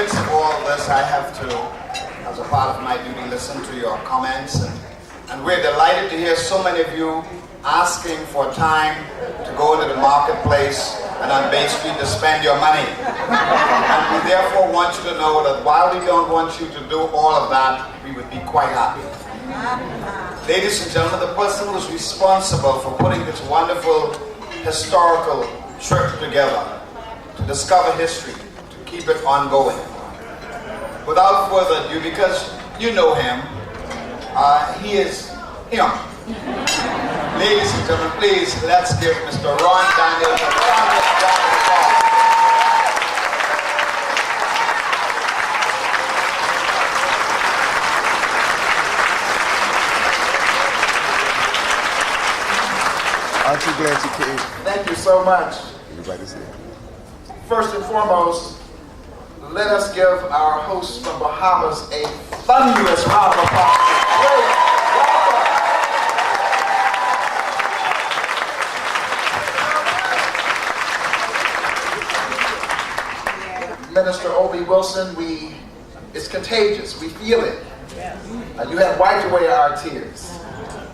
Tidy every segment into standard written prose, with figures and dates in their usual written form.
midst of all this, I have to, as a part of my duty, listen to your comments. And we're delighted to hear so many of you asking for time to go into the marketplace and on Bay Street to spend your money. And we therefore want you to know that while we don't want you to do all of that, we would be quite happy. Ladies and gentlemen, the person who is responsible for putting this wonderful historical trip together to discover history, to keep it ongoing. Without further ado, because you know him, he is him. Ladies and gentlemen, please, let's give Mr. Ron Daniels a round of applause. Aren't you glad you came? Thank you so much. Everybody's here. First and foremost, let us give our hosts from Bahamas a thunderous round of applause. Great. Welcome. Minister Obi Wilson, it's contagious. We feel it. You have wiped away our tears,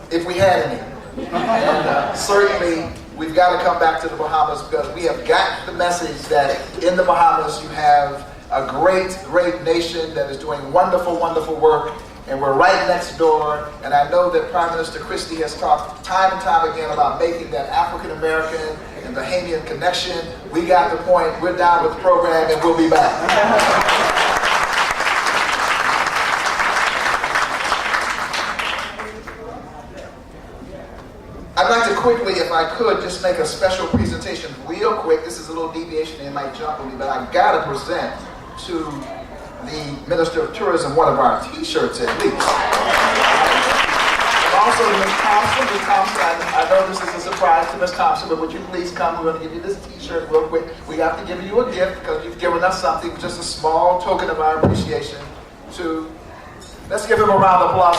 if we had any. And certainly, we've got to come back to the Bahamas because we have got the message that in the Bahamas you have a great, great nation that is doing wonderful, wonderful work. And we're right next door. And I know that Prime Minister Christie has talked time and time again about making that African-American and Bahamian connection. We got the point. We're down with the program and we'll be back. I'd like to quickly, if I could, just make a special presentation real quick. This is a little deviation, it might jump on me, but I've got to present to the Minister of Tourism one of our t-shirts at least. And also to Ms. Thompson. Ms. Thompson, I know this is a surprise to Ms. Thompson, but would you please come? We're going to give you this t-shirt real quick. We have to give you a gift because you've given us something, just a small token of our appreciation to, let's give him a round of applause.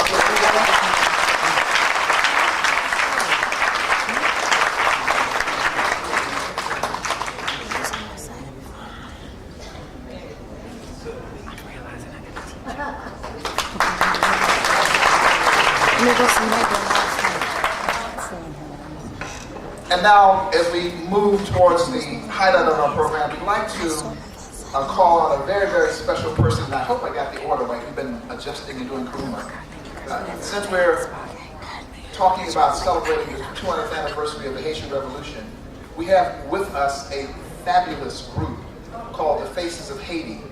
And now, as we move towards the highlight of our program, we'd like to call on a very, very special person. And I hope I got the order right. We've been adjusting and doing Kuruma. Since we're talking about celebrating the 200th anniversary of the Haitian Revolution, we have with us a fabulous group called the Faces of Haiti.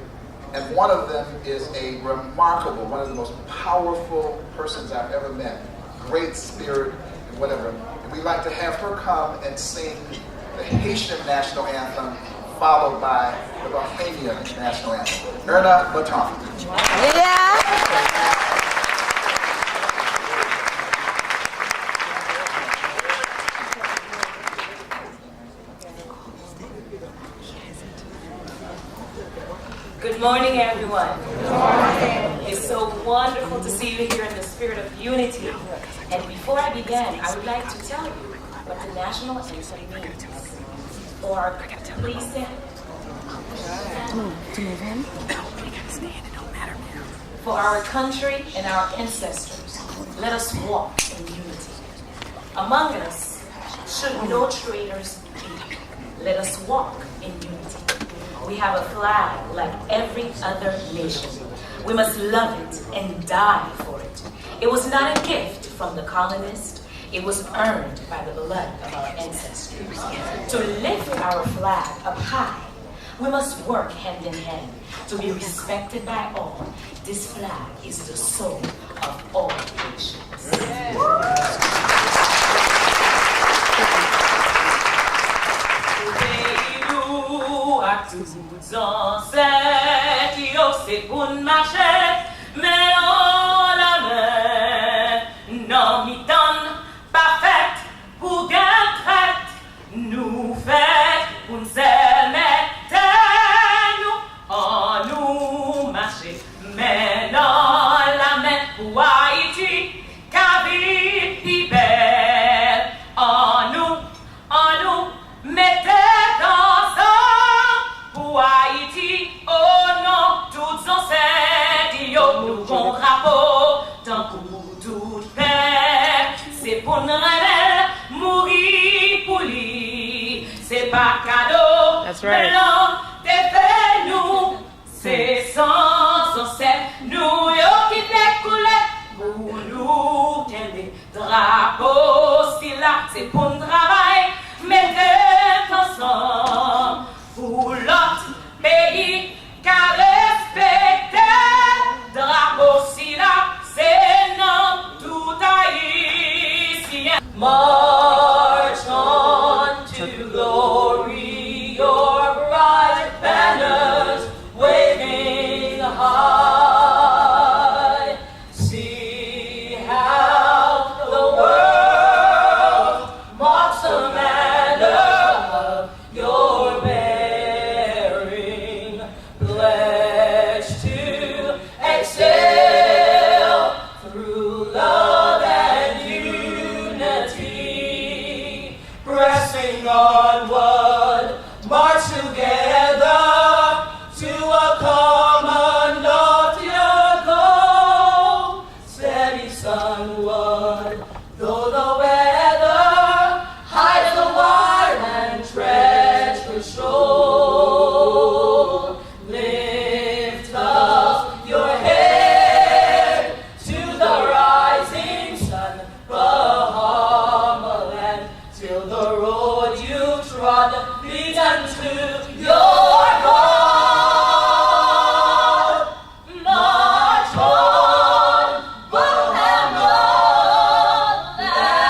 And one of them is a remarkable, one of the most powerful persons I've ever met. Great spirit and whatever. And we'd like to have her come and sing the Haitian national anthem, followed by the Bahamian national anthem. Erna Baton. Yeah. Good morning, everyone. Good morning. It's so wonderful to see you here in the spirit of unity. And before I begin, I would like to tell you what the national anthem means. Please stand. For our country and our ancestors, let us walk in unity. Among us should no traitors be. Let us walk in unity. We have a flag like every other nation. We must love it and die for it. It was not a gift from the colonists. It was earned by the blood of our ancestors. To lift our flag up high, we must work hand in hand to be respected by all. This flag is the soul of all nations. Tous ancêtres, yo c'est pour marcher, mais on la main, non mi donne pas faite pour gain traite, nous fait pour nous mettre nous, en nous marcher, mais non la main pour Haïti, Kabi pi belle, en nous, mettez dans Haïti, oh non, c'est pas cadeau. That's right. Mais non, t'es fait nous, c'est sans ancêtre. Nous, yo qui découlé, pour nous, t'aimer. Drapeau, si là, c'est pour un travail. Mettez ensemble pour l'autre pays qu'à respecter. Drapeau, si là, c'est non tout haïtien. March on to glory, your bright banners waving high. See how the world marks the manner of your bearing, pledged to excel through love and unity, pressing onward, march together to a common loftier goal. Steady sunward, though the weather hides the wide and treacherous shore. Lift up your head to the rising sun, Bahama land, till the road you trod leads unto your goal. March on, Bahama land.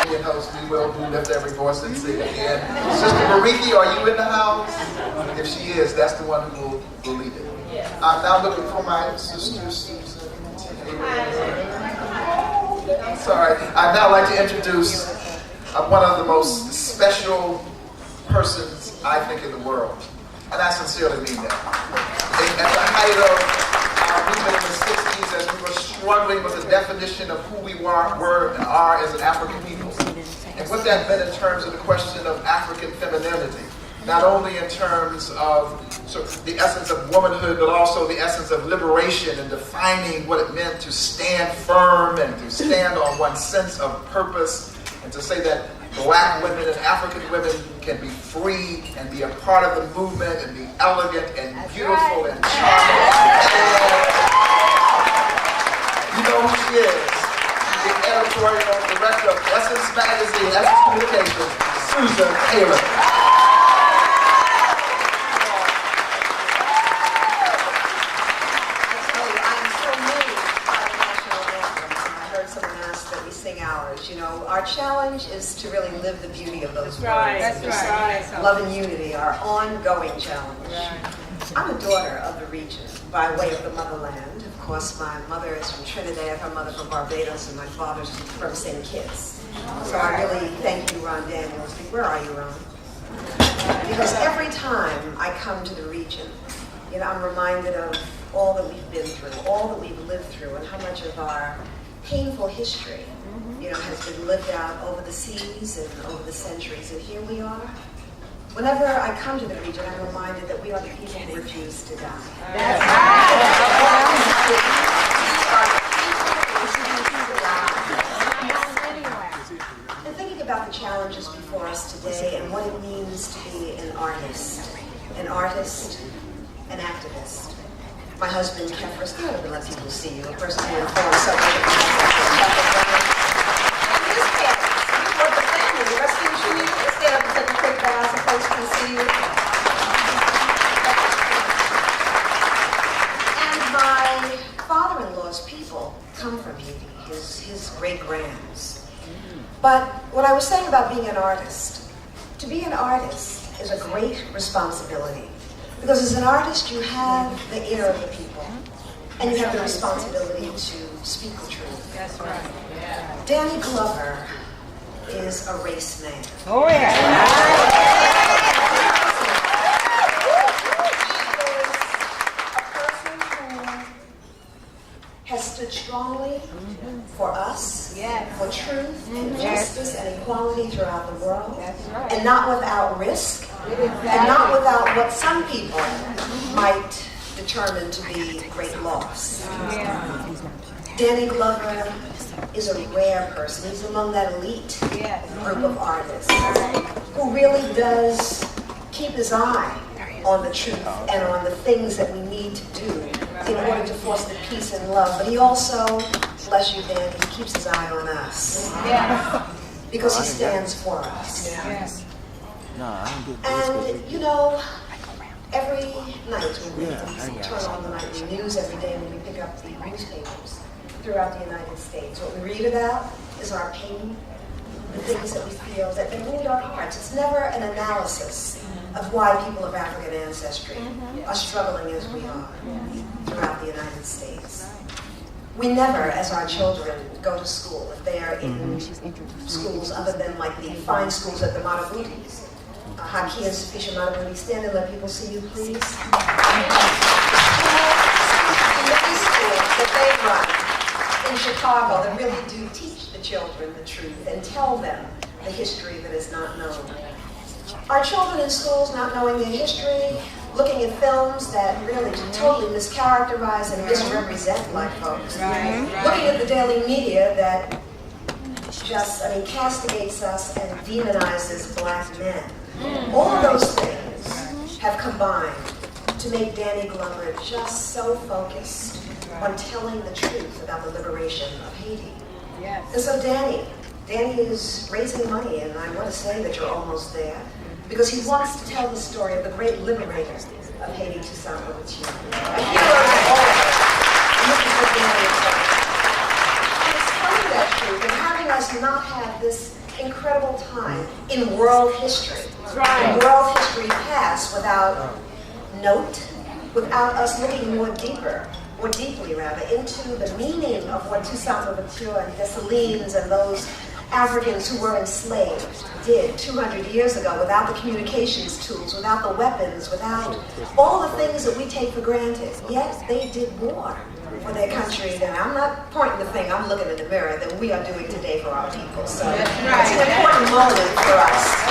And host, we will lift every voice and sing again. Sister Mariki, are you in the house? If she is, that's the one who will lead it. I'm now looking for my sister Susan. I'm sorry. I'd now like to introduce one of the most special persons, I think, in the world. And I sincerely mean that. At the height of our movement in the 60s, as we were struggling with the definition of who we were and are as an African people, and what that meant in terms of the question of African femininity, not only in terms of the essence of womanhood, but also the essence of liberation and defining what it meant to stand firm and to stand on one's sense of purpose, and to say that Black women and African women can be free and be a part of the movement and be elegant and beautiful and charming. You know who she is. She's the editorial director of Essence Magazine, Essence Communications, Susan Taylor. You know, our challenge is to really live the beauty of those words. That's right. Love and unity, our ongoing challenge. I'm a daughter of the region by way of the motherland. Of course, my mother is from Trinidad, her mother from Barbados, and my father's from St. Kitts. So I really thank you, Ron Daniels. Where are you, Ron? Because every time I come to the region, you know, I'm reminded of all that we've been through, all that we've lived through, and how much of our painful history, you know, has been lived out over the seas and over the centuries. And here we are. Whenever I come to the region, I'm reminded that we are the people who refuse to die. That's right. And thinking about the challenges before us today and what it means to be an artist, an activist. My husband, Kefra, stand up and let people see you. A person who informs something. Stand up and take a quick bow so folks can see you. And my father-in-law's people come from Haiti, his great-grands. But what I was saying about being an artist, to be an artist is a great responsibility. Because as an artist, you have the ear of the people, and you have the responsibility to speak the truth. That's right. Yeah. Danny Glover is a race man. Oh, yeah. Has stood strongly for us, for truth and justice and equality throughout the world, and not without risk, and not without what some people might determine to be great loss. Danny Glover is a rare person. He's among that elite group of artists who really does keep his eye on the truth and on the things that we need to do in order to foster peace and love. But he also, bless you, Dan, he keeps his eye on us. Because he stands for us. And, you know, every night when we turn on the nightly news, every day when we pick up the newspapers throughout the United States, what we read about is our pain, the things that we feel that wound our hearts. It's never an analysis of why people of African ancestry are struggling as we are throughout the United States. We never, as our children, go to school if they are in schools other than like the fine schools at the Marabutis. Haki and Sufisha Marabuti, stand and let people see you, please. Many schools that they run in Chicago that really do teach the children the truth and tell them the history that is not known. Our children in schools not knowing their history, looking at films that really totally mischaracterize and misrepresent black folks, looking at the daily media that just, castigates us and demonizes black men. All of those things have combined to make Danny Glover just so focused on telling the truth about the liberation of Haiti. And so Danny is raising money, and I want to say that you're almost there, because he wants to tell the story of the great liberator of Haiti, Toussaint Louverture. A hero of all of us. And this is what Danny is saying. It's telling that truth and having us not have this incredible time in world history. In world history past without note, without us looking more deeply into the meaning of what Toussaint Louverture and Dessalines and those Africans who were enslaved did 200 years ago without the communications tools, without the weapons, without all the things that we take for granted. Yet they did more for their country than, I'm not pointing the finger, I'm looking in the mirror, than we are doing today for our people. So it's an important moment for us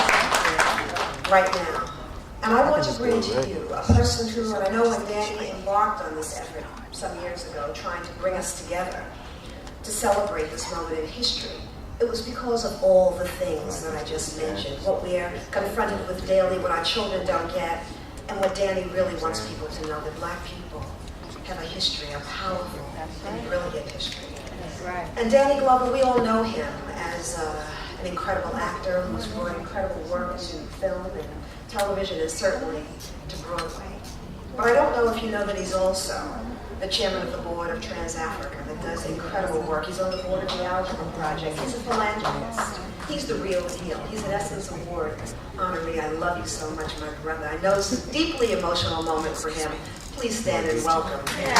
right now. And I want to bring to you a person who, and I know when Danny embarked on this effort some years ago, trying to bring us together to celebrate this moment in history, it was because of all the things that I just mentioned, what we are confronted with daily, what our children don't get, and what Danny really wants people to know, that black people have a history, a powerful and brilliant history. And Danny Glover, we all know him as an incredible actor who's brought incredible work to film and television and certainly to Broadway. But I don't know if you know that he's also the chairman of the board of Trans-Africa that does incredible work. He's on the board of the Algebra Project. He's a philanthropist. He's the real deal. He's an Essence Award honoree. I love you so much, my brother. I know it's a deeply emotional moment for him. Please stand and welcome Danny.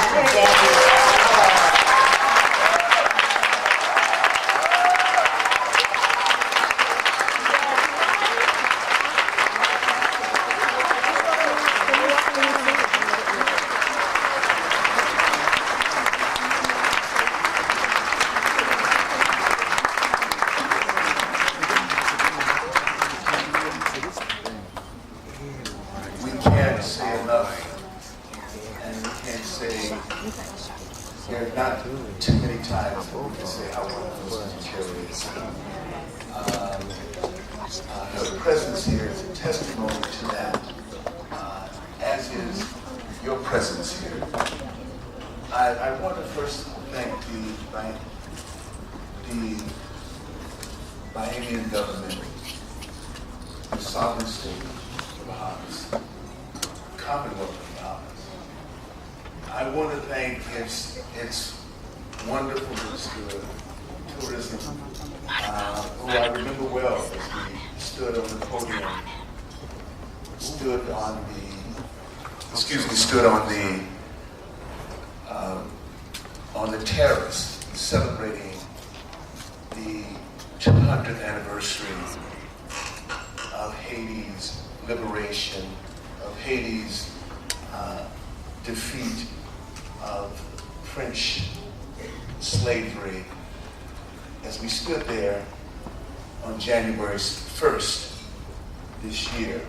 Her presence here is a testimony to that, as is your presence here. I want to first thank the Bahamian government, the sovereign state of the Bahamas, Commonwealth of the Bahamas. I want to thank its wonderful tourism, who I remember well as we stood on the podium, stood on the terrace celebrating the 200th anniversary of Haiti's liberation, of Haiti's defeat of French slavery, as we stood there on January 1st this year.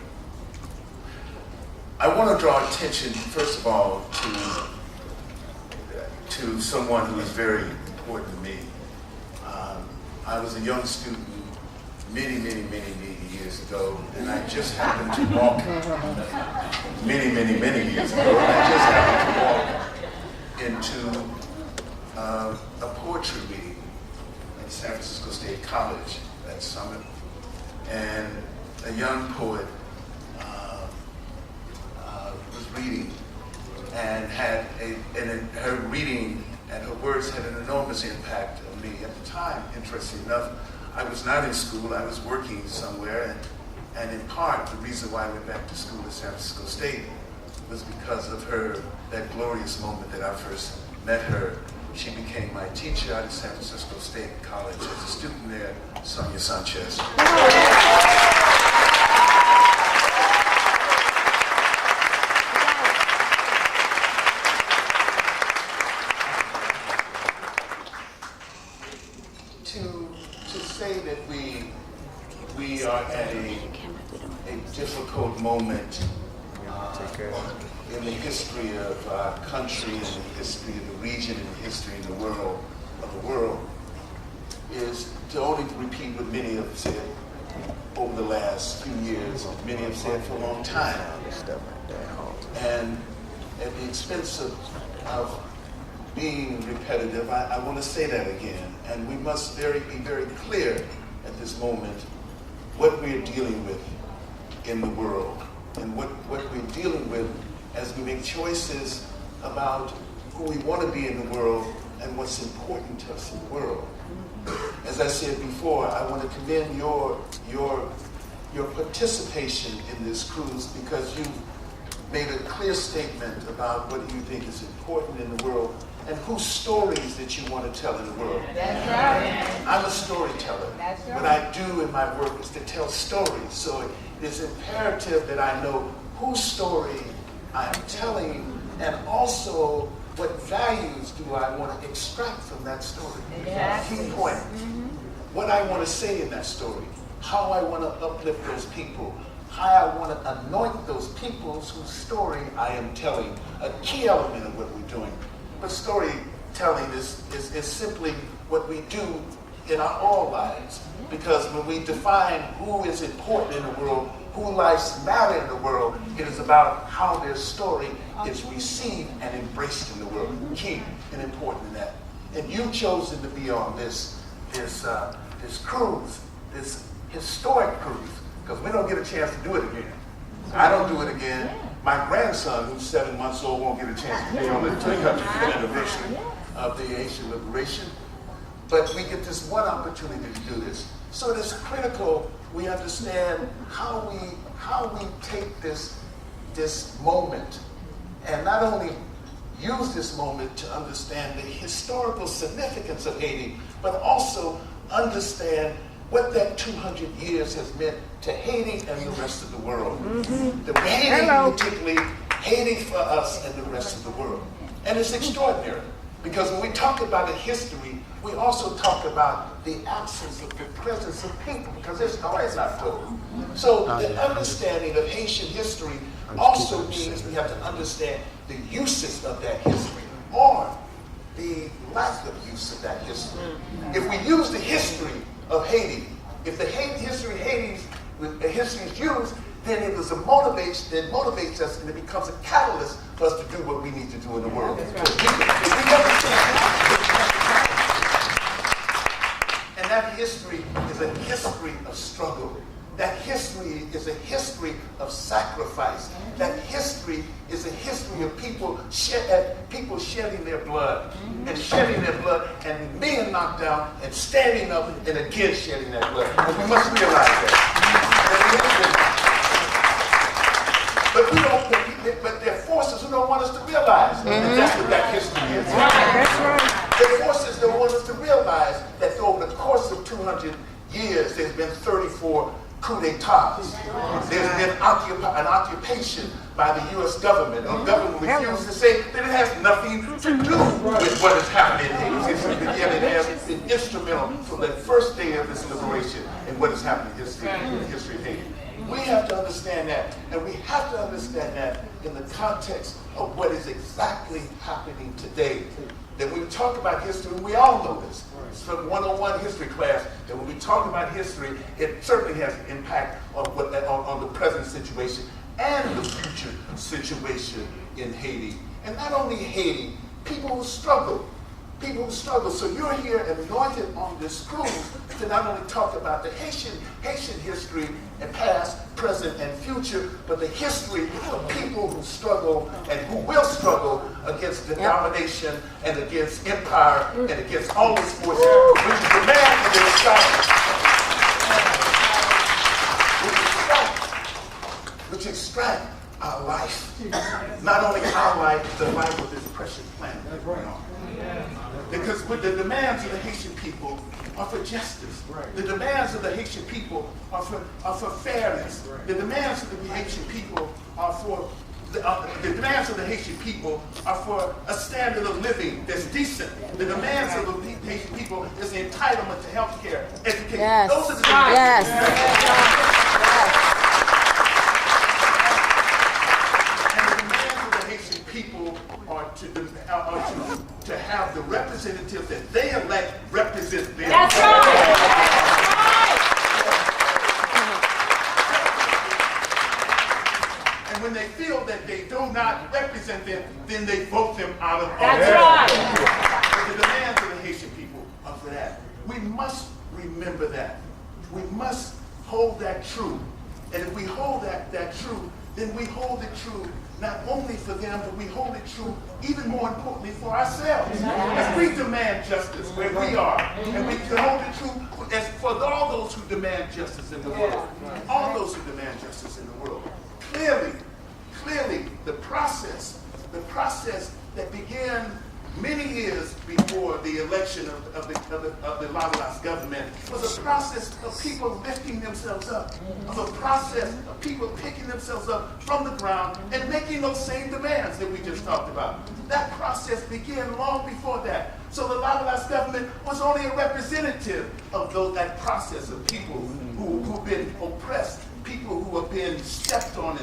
I want to draw attention, first of all, to someone who is very important to me. I was a young student many years ago, and I just happened to walk many years ago, and I just happened to walk into a poetry reading at San Francisco State College at Summit, and a young poet was reading, and her reading and her words had an enormous impact on me at the time. Interesting enough, I was not in school, I was working somewhere, and in part, the reason why I went back to school at San Francisco State was because of her, that glorious moment that I first met her. She became my teacher out at San Francisco State College as a student there, Sonia Sanchez. To say that we are at a difficult moment in the history of our country, in the history of the region, in the history of the world, is to only repeat what many have said over the last few years, and many have said for a long time. And at the expense of being repetitive, I want to say that again. And we must be very clear at this moment what we're dealing with in the world, and what we're dealing with as we make choices about who we want to be in the world and what's important to us in the world. As I said before, I want to commend your participation in this cruise, because you've made a clear statement about what you think is important in the world and whose stories that you want to tell in the world. That's right. I'm a storyteller. That's right. What I do in my work is to tell stories. So it is imperative that I know whose story I am telling, and also what values do I want to extract from that story. Exactly. Key point. What I want to say in that story, how I want to uplift those people, how I want to anoint those peoples whose story I am telling, a key element of what we're doing. But storytelling is simply what we do in our all lives, because when we define who is important in the world, who lives matter in the world, it is about how their story is received and embraced in the world. Key and important in that. And you've chosen to be on this cruise, this historic cruise, because we don't get a chance to do it again. I don't do it again. My grandson, who's 7 months old, won't get a chance to be on the 300th anniversary of the Haitian liberation. But we get this one opportunity to do this. So it is critical we understand how we take this moment, and not only use this moment to understand the historical significance of Haiti, but also understand what that 200 years has meant to Haiti and the rest of the world. The Haiti, particularly Haiti for us and the rest of the world. And it's extraordinary, because when we talk about a history, we also talk about the absence of the presence of people, because their stories not told. So the understanding of Haitian history also means we have to understand the uses of that history, or the lack of use of that history. If we use the history of Haiti, if the history of Haiti is used, then it motivates us, and it becomes a catalyst for us to do what we need to do in the world. If we understand, and that history is a history of struggle. That history is a history of sacrifice. That history is a history of people shedding their blood, and being knocked down, and standing up, and again shedding that blood. And we must realize that. But there are forces who don't want us to realize that that's what that history is. That's right. There are forces that want us to realize that over the course of 200 years, there's been 34 coup d'etats. There's been an occupation by the U.S. government. The government refused to say that it has nothing to do with what has happened in Haiti's history, but yet it has been instrumental from the first day of this liberation in what has happened in the history of Haiti. We have to understand that, and we have to understand that in the context of what is exactly happening today. that when we talk about history, we all know this. It's from 101 history class, that when we talk about history, it certainly has an impact on the present situation and the future situation in Haiti. And not only Haiti, people who struggle. People who struggle. So you're here anointed on this cruise to not only talk about the Haitian history and past, present, and future, but the history of people who struggle and who will struggle against the domination and against empire and against all these forces, which is the man of the which extract our life. Not only our life, the life of this precious planet that we're on. Because with the demands of the Haitian people are for justice. The demands of the Haitian people are for fairness. The demands of the Haitian people are for the demands of the Haitian people are for a standard of living that's decent. The demands of the Haitian people is the entitlement to health care, education. Yes. Those are the demands. And the demands of the Haitian people are to have the representatives that they elect represent them. That's right. And when they feel that they do not represent them, then they vote them out of office. That's right. But the demands of the Haitian people are for that. We must remember that. We must hold that true. And if we hold that true, then we hold it true not only for them, but we hold it true even more importantly for ourselves. As we demand justice where we are, and we can hold it true as for all those who demand justice in the world. All those who demand justice in the world. Clearly, the process that began many years before the election of the marginalized government was a process of people lifting themselves up, of a process of people picking themselves up from the ground and making those same demands that we just talked about. That process began long before that. So the marginalized government was only a representative of that process of people who've been oppressed, people who have been stepped on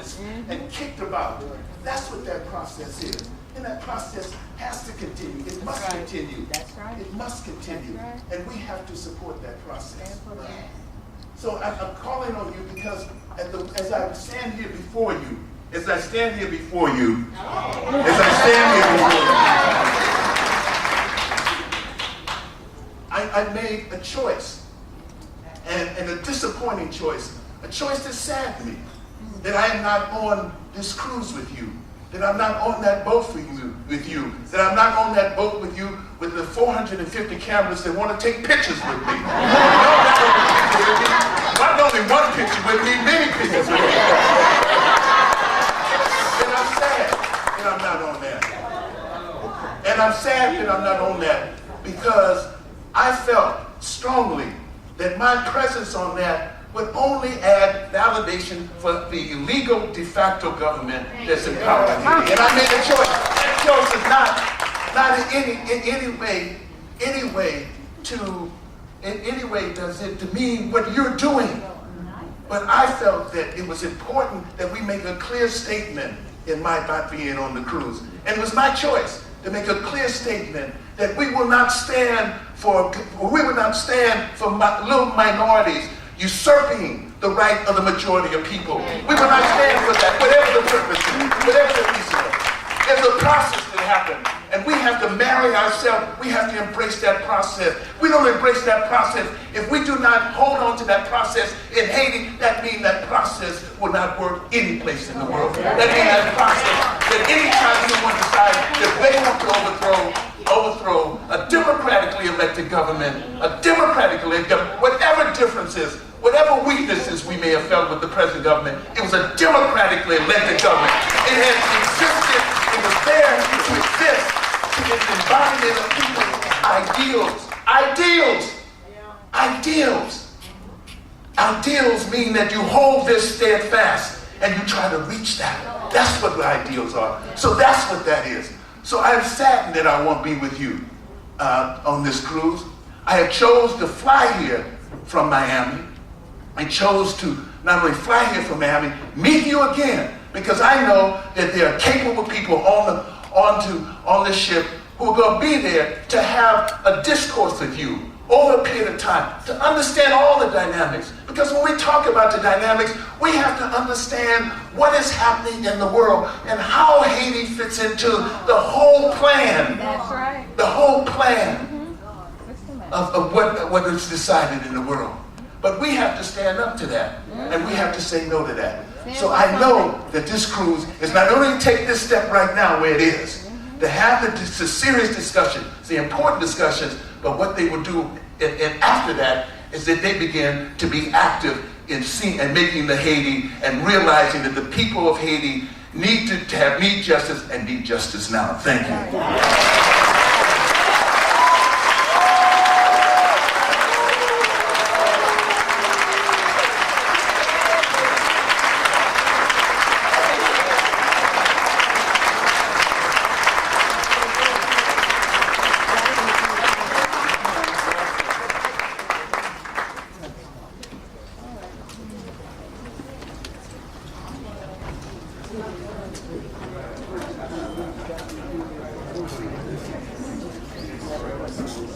and kicked about. That's what that process is. And that process has to continue. It must continue. That's right. It must continue. That's right. And we have to support that process. So I'm calling on you because as I stand here before you, I made a choice, and a disappointing choice, a choice that saddened me, that I am not on this cruise with you, that I'm not on that boat with you, that I'm not on that boat with you with the 450 cameras that want to take pictures with me. Not only one picture with me, many pictures with me. And I'm sad that I'm not on that. And I'm sad that I'm not on that because I felt strongly that my presence on that would only add validation for the illegal de facto government that's in power. And I made a choice. That choice is not in any way does it demean what you're doing. But I felt that it was important that we make a clear statement in my not being on the cruise. And it was my choice to make a clear statement that we will not stand for little minorities usurping the right of the majority of people. We will not stand for that, whatever the purpose is, whatever the reason is. There's a process that happens, and we have to marry ourselves. We have to embrace that process. We don't embrace that process. If we do not hold on to that process in Haiti, that means that process will not work any place in the world. That means that process, that any time someone decides that they want to overthrow a democratically elected government, whatever differences, whatever weaknesses we may have felt with the present government, it was a democratically elected government. It has existed, it was there to exist, to its embodiment of people's ideals. Ideals mean that you hold this steadfast and you try to reach that. That's what the ideals are. So that's what that is. So I'm saddened that I won't be with you on this cruise. I have chose to fly here from Miami. I chose to not only fly here from Miami, meet you again, because I know that there are capable people on the ship who are going to be there to have a discourse with you over a period of time, to understand all the dynamics. Because when we talk about the dynamics, we have to understand what is happening in the world and how Haiti fits into the whole plan. That's right. The whole plan of what is decided in the world. But we have to stand up to that, and we have to say no to that. So I know that this cruise is not only take this step right now where it is, to have the serious discussion, the important discussions, but what they will do and after that is that they begin to be active in seeing and making the Haiti and realizing that the people of Haiti need justice and need justice now. Thank you.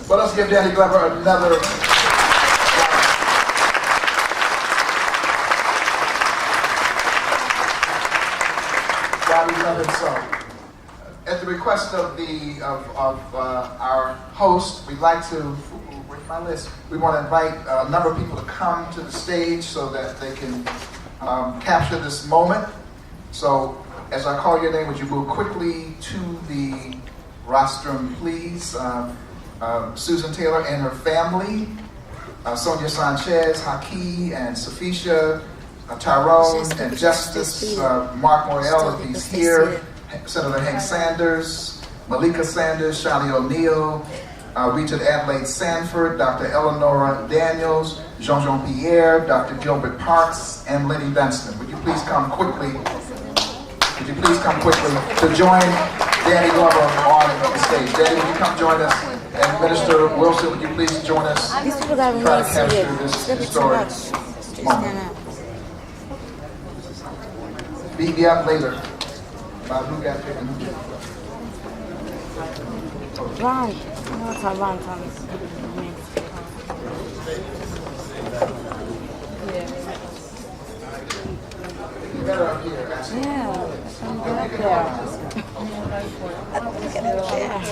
Well, let's give Danny Glover another. At the request of our host, we'd like to. Where's my list? We want to invite a number of people to come to the stage so that they can capture this moment. So, as I call your name, would you move quickly to the rostrum, please? Susan Taylor and her family, Sonia Sanchez, Haki and Safisha, Tyrone and Justice, Mark Morrell, if he's here, Senator Hank Sanders, Malika Sanders, Shani O'Neill, Regent Adelaide Sanford, Dr. Eleanora Daniels, Jean-Jean Pierre, Dr. Gilbert Parks, and Lenny Dunstan. Would you please come quickly? Would you please come quickly to join Danny Glover on the stage? Danny, would you come join us? And Minister Wilson, would you please join us? These people got to try to capture it. this Too historic much. moment. Be up later. Who got picked? Ron. No, it's not Ron Thomas. You better up here. Yeah. I'm good up there. Get up there.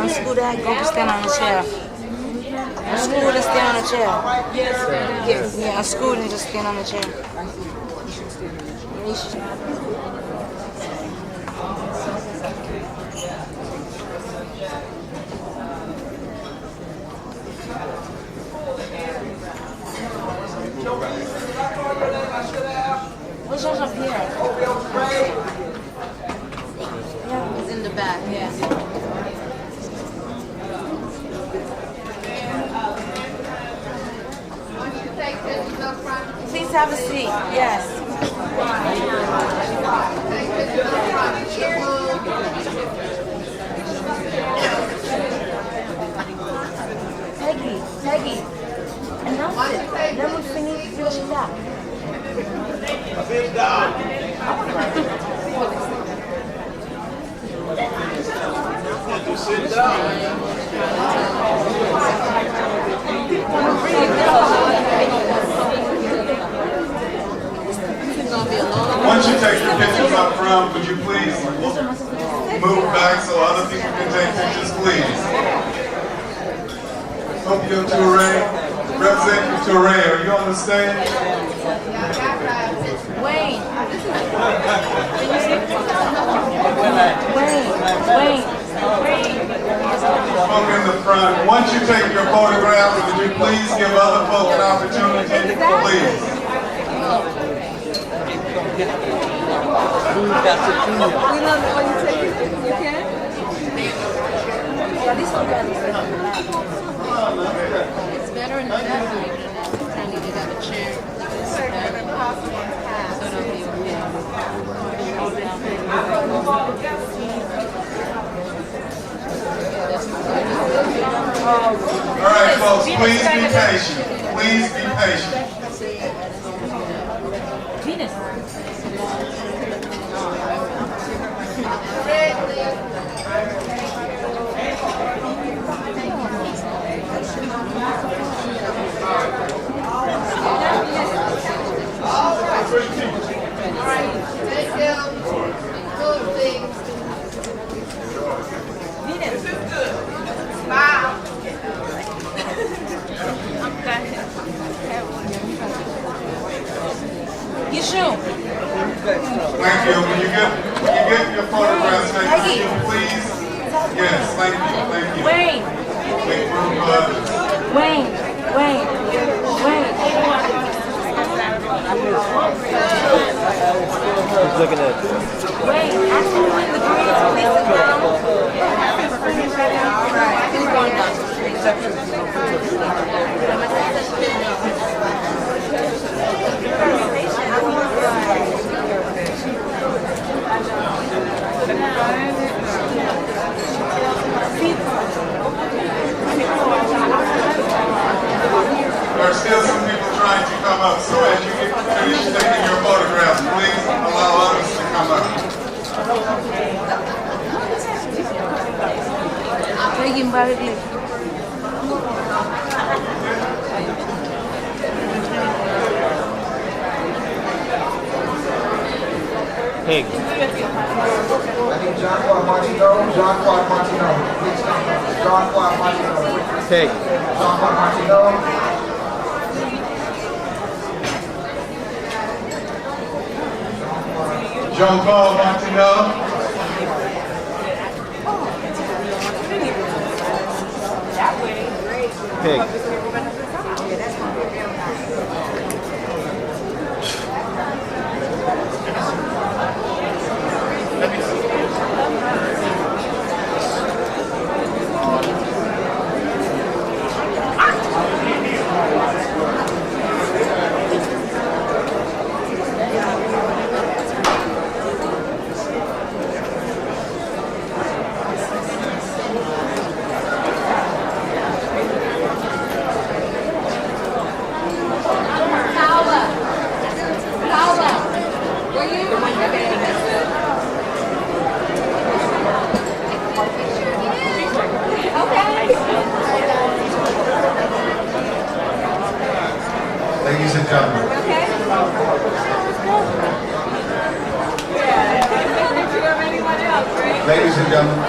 Unscrew that, go stand on the chair. Unscrew it and stand on the chair. Yeah, unscrew it and just stand on the chair. What's yours up here? Yeah, it's in the back, yeah. Please have a seat. Yes. Peggy. Announce it. Then we finish that. Sit down. Sit down. Once you take your pictures up front, would you please move back so other people can take pictures, please? Tokyo Toure, Representative Toure, are you on the stage? Wayne. Up in the front. Once you take your photographs, would you please We love it when you take it. You can? At least we got it. It's better in the daytime. I need to have a chair. So it'll be okay. All right, folks, please be patient. Please be patient. Venus. Thank you. When you get your photographs taken, please. Yes, thank you. Thank you. Wayne. Big group of others. Wayne. Who's looking at you? Wayne, ask him when the greens please sit down. He's going down. There are still some people trying to come up, so as you get finished taking your photographs, please allow others to come up. Take him back. Pig. I need John Claude Martino. John Claude Martino. Please come. John Claude Martino. Pig. John Claude Martino. Jean-Paul Martineau. Pig. Ladies and gentlemen. Ladies and gentlemen.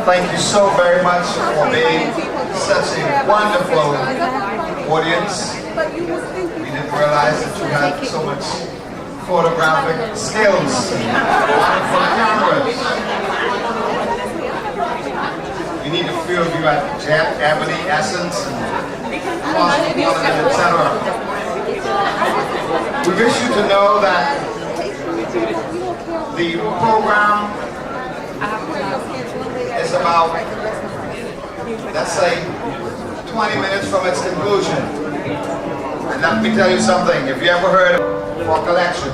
Thank you so very much for being such a wonderful audience. We didn't realize that you had so much photographic skills, wonderful cameras. We need to feel you at Jet, Ebony, Essence, and Cosmopolitan, etc. We wish you to know that the program is about, let's say, 20 minutes from its conclusion. And let me tell you something, if you ever heard of for collection,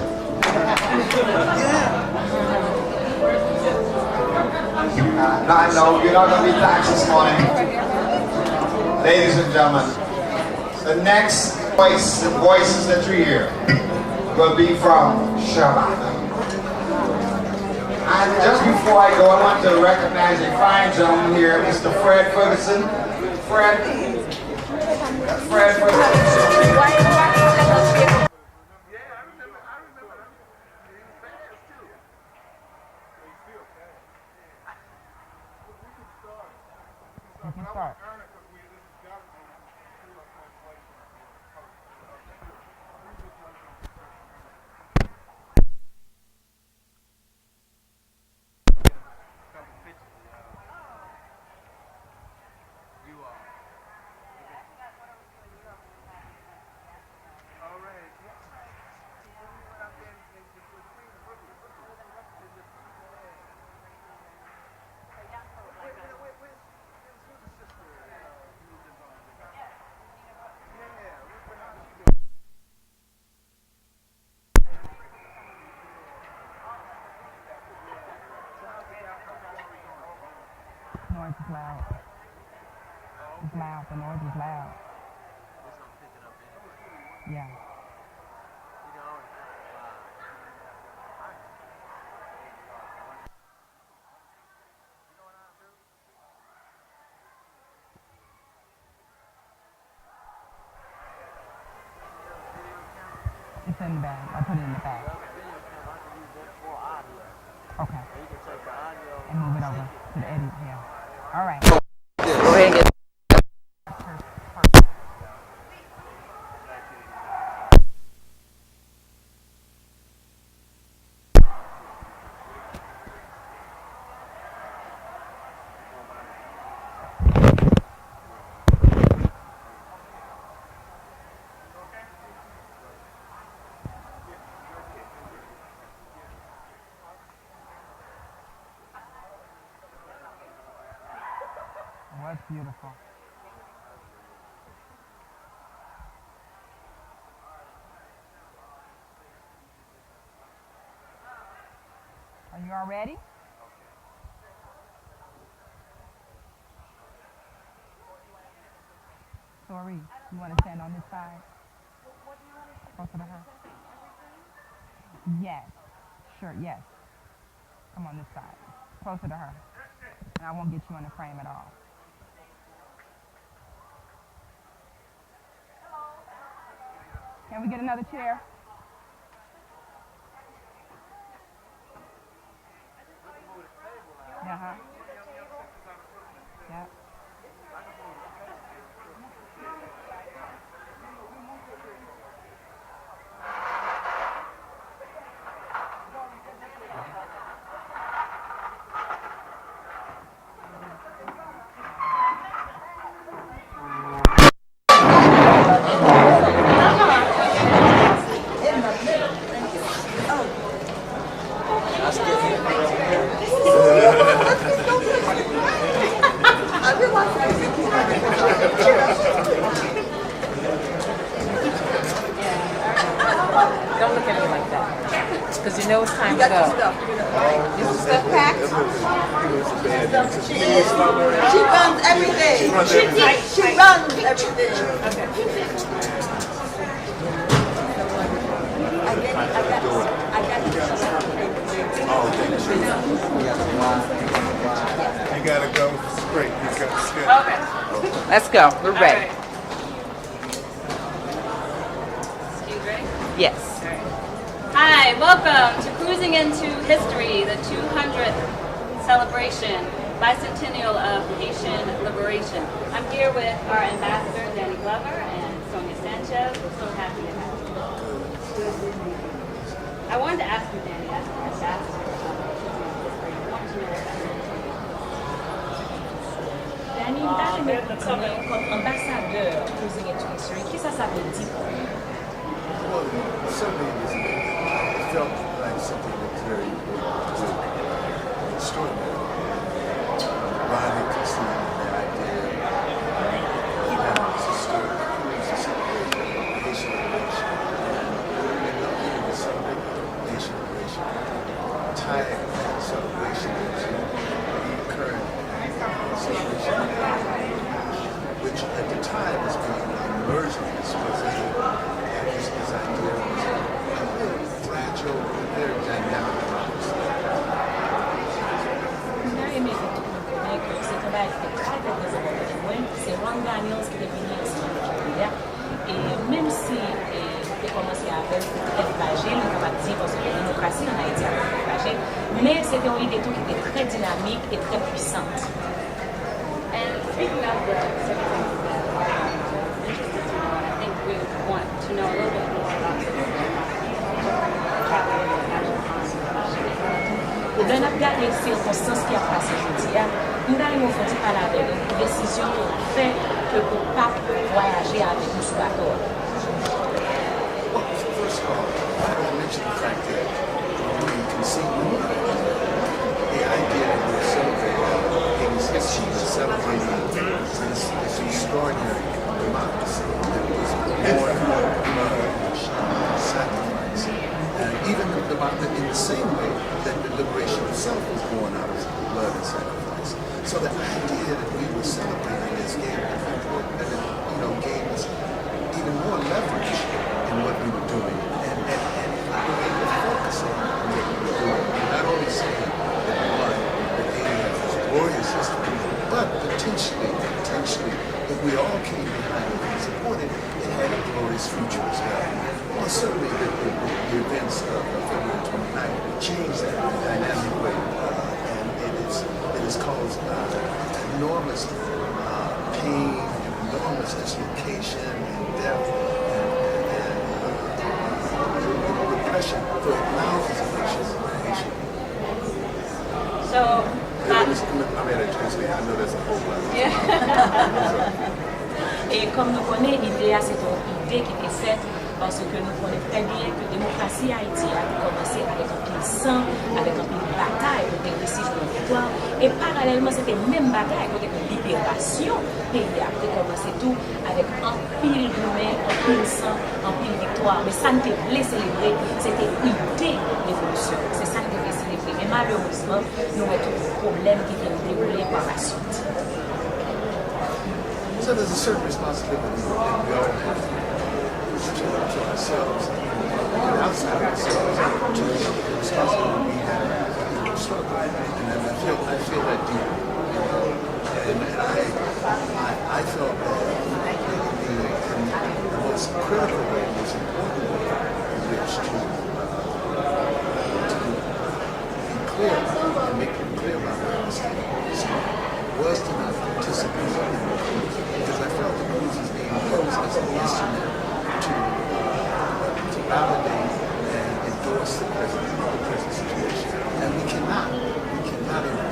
no, you're not going to be taxed this morning. Ladies and gentlemen, the next voice, the voices that you hear, will be from Shabbat. And just before I go, I want to recognize a fine gentleman here, Mr. Fred Ferguson. Fred Ferguson. Noise is loud. It's loud. The noise is loud. Yeah. It's in the bag. I put it in the bag. Okay. And move it over to the edit here. All right. Go ahead and get. That's beautiful. Are you all ready? Sorry, you want to stand on this side? Closer to her. Yes. Sure, yes. Come on this side. Closer to her. And I won't get you in the frame at all. Can we get another chair? Uh-huh. Yep. Don't look at me like that. Because you know it's time to go. Is the stuff packed? She runs everything. She runs everything. Okay. You gotta go straight. You gotta skip. Okay. Let's go. We're ready. Yes. Hi, welcome to Cruising into History, the 200th celebration, bicentennial of Haitian liberation. I'm here with our ambassador, Danny Glover, and Sonia Sanchez. We're so happy to have you. I wanted to ask you, Danny, as an ambassador of Cruising into History, I wanted to know about you. Danny, comme ambassadeur Cruising into History, qu'est-ce que ça veut dire? Well, certainly it felt like something that was very important to do. Extraordinary. Body to see the idea that was historic. It was a celebration of Haitian liberation. And not only the celebration of Haitian liberation, tie that celebration into the current celebration of which at the time was being emerged as was this idea was very fragile, very dynamic process. C'est un bail qui était très développé. C'est Ron Daniels qui est venu ici au Nigeria. Et même si il a commencé avec fragile, on va dire parce que la démocratie en Haïti est fragile, mais c'était une idée qui était très dynamique et très puissante. And speaking of the ceremony that I'm interested to know, and I think we want to know a little bit more about the Ou bien, on a regardé les circonstances qui ont passé aujourd'hui. Nous allons faire parler avec une décision fait que pour ne pas voyager avec nous sur la tour. Well, first of all, I mentioned the fact that we conceived the idea that we're celebrating Haiti's history, celebrating this extraordinary democracy that was born out of blood, sacrifice, and even in the same way that the liberation itself was born out of blood and sacrifice. So that the events of February 29th changed that in a dynamic way, and it has caused enormous pain and enormous dislocation and death and repression for thousands of Haitians. So, I'm going to translate. I know there's a whole lot. Et comme nous connaissons, l'idée, c'est une idée qui était faite parce que nous connaissons très bien que la démocratie à Haïti a commencé avec un pile sang, avec un pile bataille pour réussir sur le victoire. Et parallèlement, c'était la même bataille côté de libération pays a commencé tout avec un pile humain, un pile sang, un pile victoire. Mais ça ne devait célébrer, c'était l'idée d'évolution. C'est ça que devait célébrer. Mais malheureusement, nous avons tous les problèmes qui viennent dérouler par la suite. So there's a certain responsibility that we all have to ourselves and outside of ourselves to the responsibility we have in the struggle. And I feel that deeply. And I felt that the most critical way, the most important way in which to be clear and make people clear about what I was saying was to not participate in the cruise, because I felt the cruise as being used as an instrument to validate and endorse the present situation. And we cannot endorse the present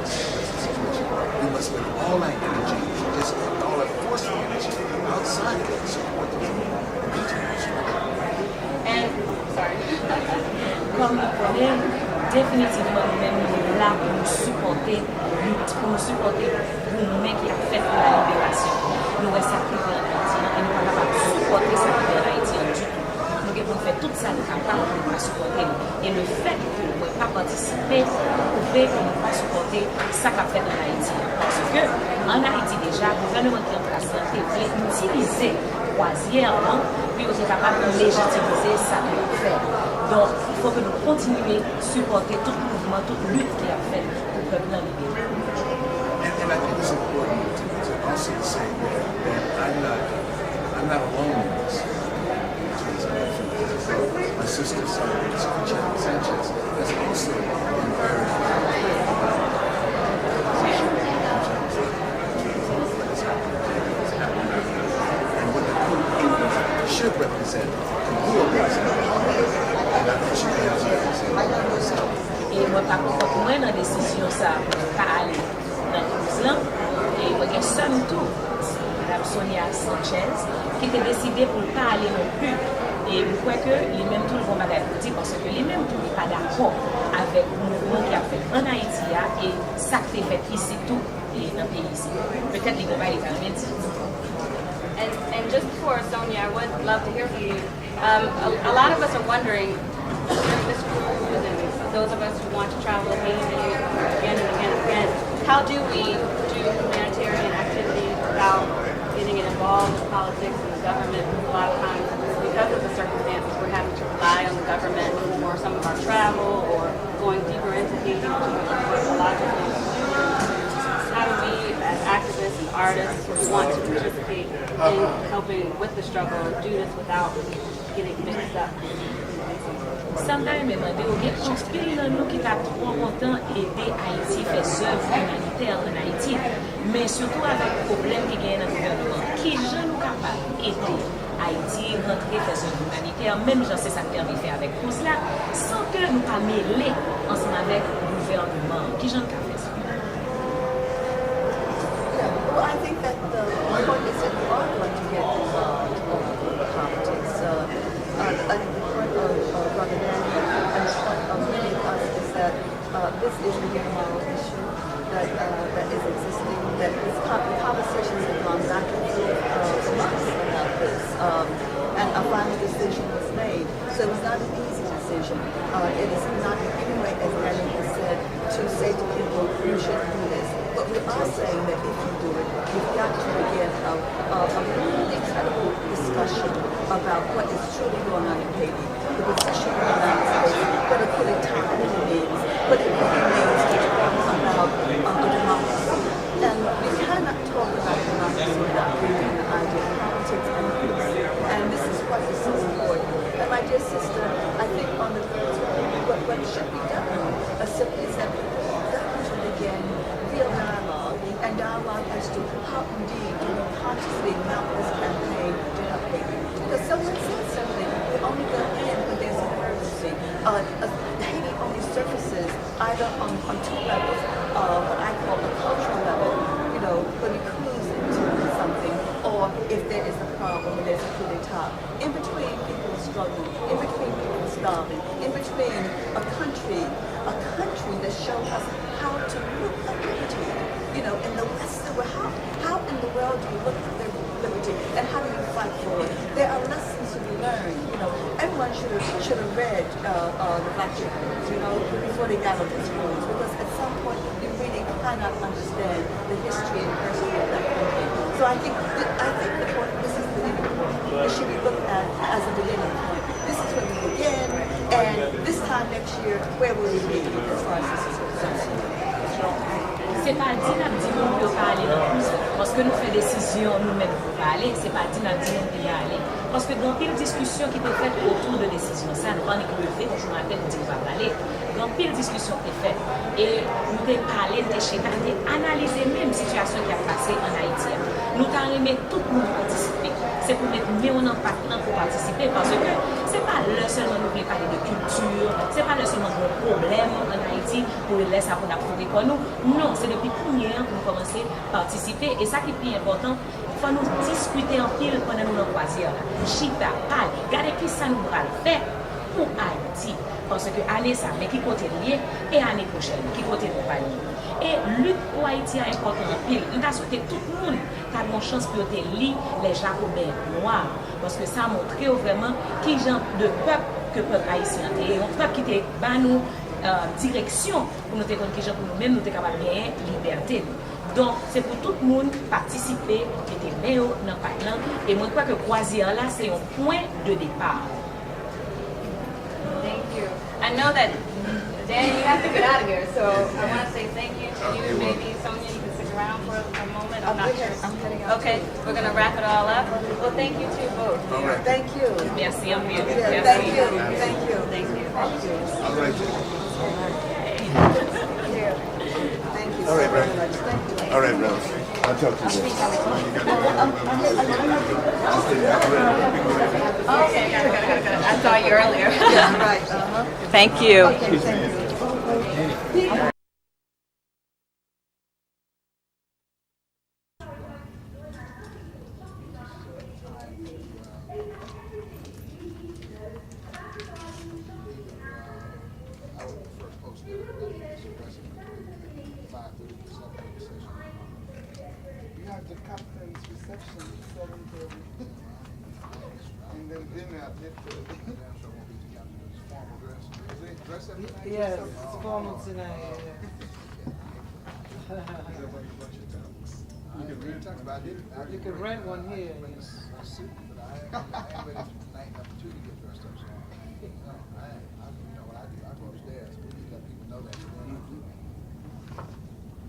situation. We must with all our energy, just all our forceful energy outside of it, support the And, sorry. Comme nous connaissons, définitivement nous-mêmes nous là pour nous supporter, pour nous-mêmes qui a fait pour la libération. Nous sommes sacrifiés en Haïti et nous ne pouvons pas supporter ça en Haïti du tout. Nous devons faire tout ça nous capables pour nous supporter. Et le fait que nous ne pouvons pas participer, prouver que nous ne pouvons pas supporter ça qu'a fait en Haïti. Parce que en Haïti déjà, le gouvernement qui est en place voulait utiliser croisièrement, puis aussi capable de légitimiser ça que nous faisons. Donc, il faut que nous continuions à supporter tout mouvement, toute lutte qui a fait pour le peuple libéré. And I think it's important to also say that I'm not alone in this. My sister, Sanchez, has also been very clear about position and what the coup should represent and will represent. And I think she has represented herself. Et moi, par contre, pour moi, dans la décision, ça ne peut pas aller dans le cruise-là. Et moi, il y a seul tout, Mme Sonia Sanchez, qui était décidée pour ne pas aller non plus. Et je crois que les mêmes tout le vont m'adapter parce que les mêmes tout n'est pas d'accord avec le mouvement qui a fait en Haïti et ça qui est fait ici tout et dans le pays ici. Peut-être les combats, les calmes. And just before, Sonia, I would love to hear from you. A lot of us are wondering, during this cruise, and those of us who want to travel Haiti again and again and again, how do we do humanitarian activities without getting involved in politics and the government? A lot of times, because of the circumstances, we're having to rely on the government for some of our travel or going deeper into Haiti, which is a lot of things. How do we, as activists and artists who want to participate in helping with the struggle, do this without getting mixed up? Sometimes, me demande, il y a un pile de nous qui t'a trop content aider Haïti faire œuvre humanitaire en Haïti, mais surtout avec le problème qui gagne dans le gouvernement. Qui je nous capable d'aider Haïti rentrer faire œuvre humanitaire, même si c'est ça que permet de faire avec nous là, sans que nous pas mêler ensemble avec le gouvernement. Qui je nous capable faire ça? Well, I think that the point is that we are going to get involved in politics. I think the point of Brother Daniel and the point of many of us is that this is a very moral issue that is existing, that the conversations have gone back and forth for months about this, and a final decision was made. So it was not an easy decision. It is not in any way, as Daniel has said, to say to people, you shouldn't do this. But we are saying that if you do it, you've got to begin a really credible discussion about what is truly going on in Haiti, the position of the United States, what a political means, what it really means to talk about a democracy. And we cannot talk about democracy without bringing the idea of politics and peace. And this is what is so important. And my dear sister, I think on the Haiti only surfaces either on two levels, what I call the cultural level, when you cruise into something, or if there is a problem, there's a coup d'etat. In between, people are struggling. In between, people are starving. In between, a country that shows us how to look at liberty. In the Western world, how in the world do you look at liberty, and how do you fight for it? There are lessons to be learned. Everyone should have read the Black Children, before they got on the schools, because at some point you really cannot understand the history and history of that country. So I think the point, this is the beginning point. It should be looked at as a beginning point. This is where we begin, and this time next year, where will we be as far as this is concerned? C'est pas dit n'a dit nous ne pas aller dans plus parce que nous faisons décision nous-mêmes pour pas aller, c'est pas dit n'a dit nous ne pas aller parce que dans pile discussion qui est faite autour de décision ça ne pas que le fait bonjour matin nous dit pas aller dans pile discussion qui est faite et nous t'ai parlé de chez analyser même situation qui a passé en Haïti nous t'en remet tout le monde participer c'est pour mettre mieux en impact pour participer parce que c'est pas le seulement nous voulons parler de culture c'est pas le seulement de problème en Haïti pour les laisser pour nous pour nous non c'est depuis combien pour nous commencer à participer et ça qui est plus important il faut nous discuter en pile pendant nous croisière là chita parle regardez qui ça nous va faire pour Haïti parce que année ça mais qui côté lié et année prochaine qui côté nous pas lié et lutte pour Haïti est important en pile nous avons souhaité tout le monde a une chance pour lire les Jacobins noirs parce que ça montre vraiment qui genre de peuple que le peuple haïtien est un peuple qui était bas nous direction pour nous déconner qui pour nous-mêmes nous sommes capables de gagner liberté. Donc c'est pour tout le monde participer qui était meilleur dans le parlant et moi je crois que croisière là c'est un point de départ. Thank you. I know that Dan, you have to get out of here, so I want to say thank you to you. Maybe Sonia, you can stick around for a moment. I'm not sure. I'm heading out. Okay, we're gonna wrap it all up. Well, thank you to both. All right. Thank you. Merci, I'm here. Yeah, thank you. Thank you. Thank you. All right. Thank you All right, so very bro. much. Thank you. All right, bro. I'll talk to you Okay, got it. I saw you earlier. Yeah, right. Thank you. Okay, thank you. You have the captain's reception at 7:30. And then dinner at 8:30. Yes, it's formal tonight. You can rent one here.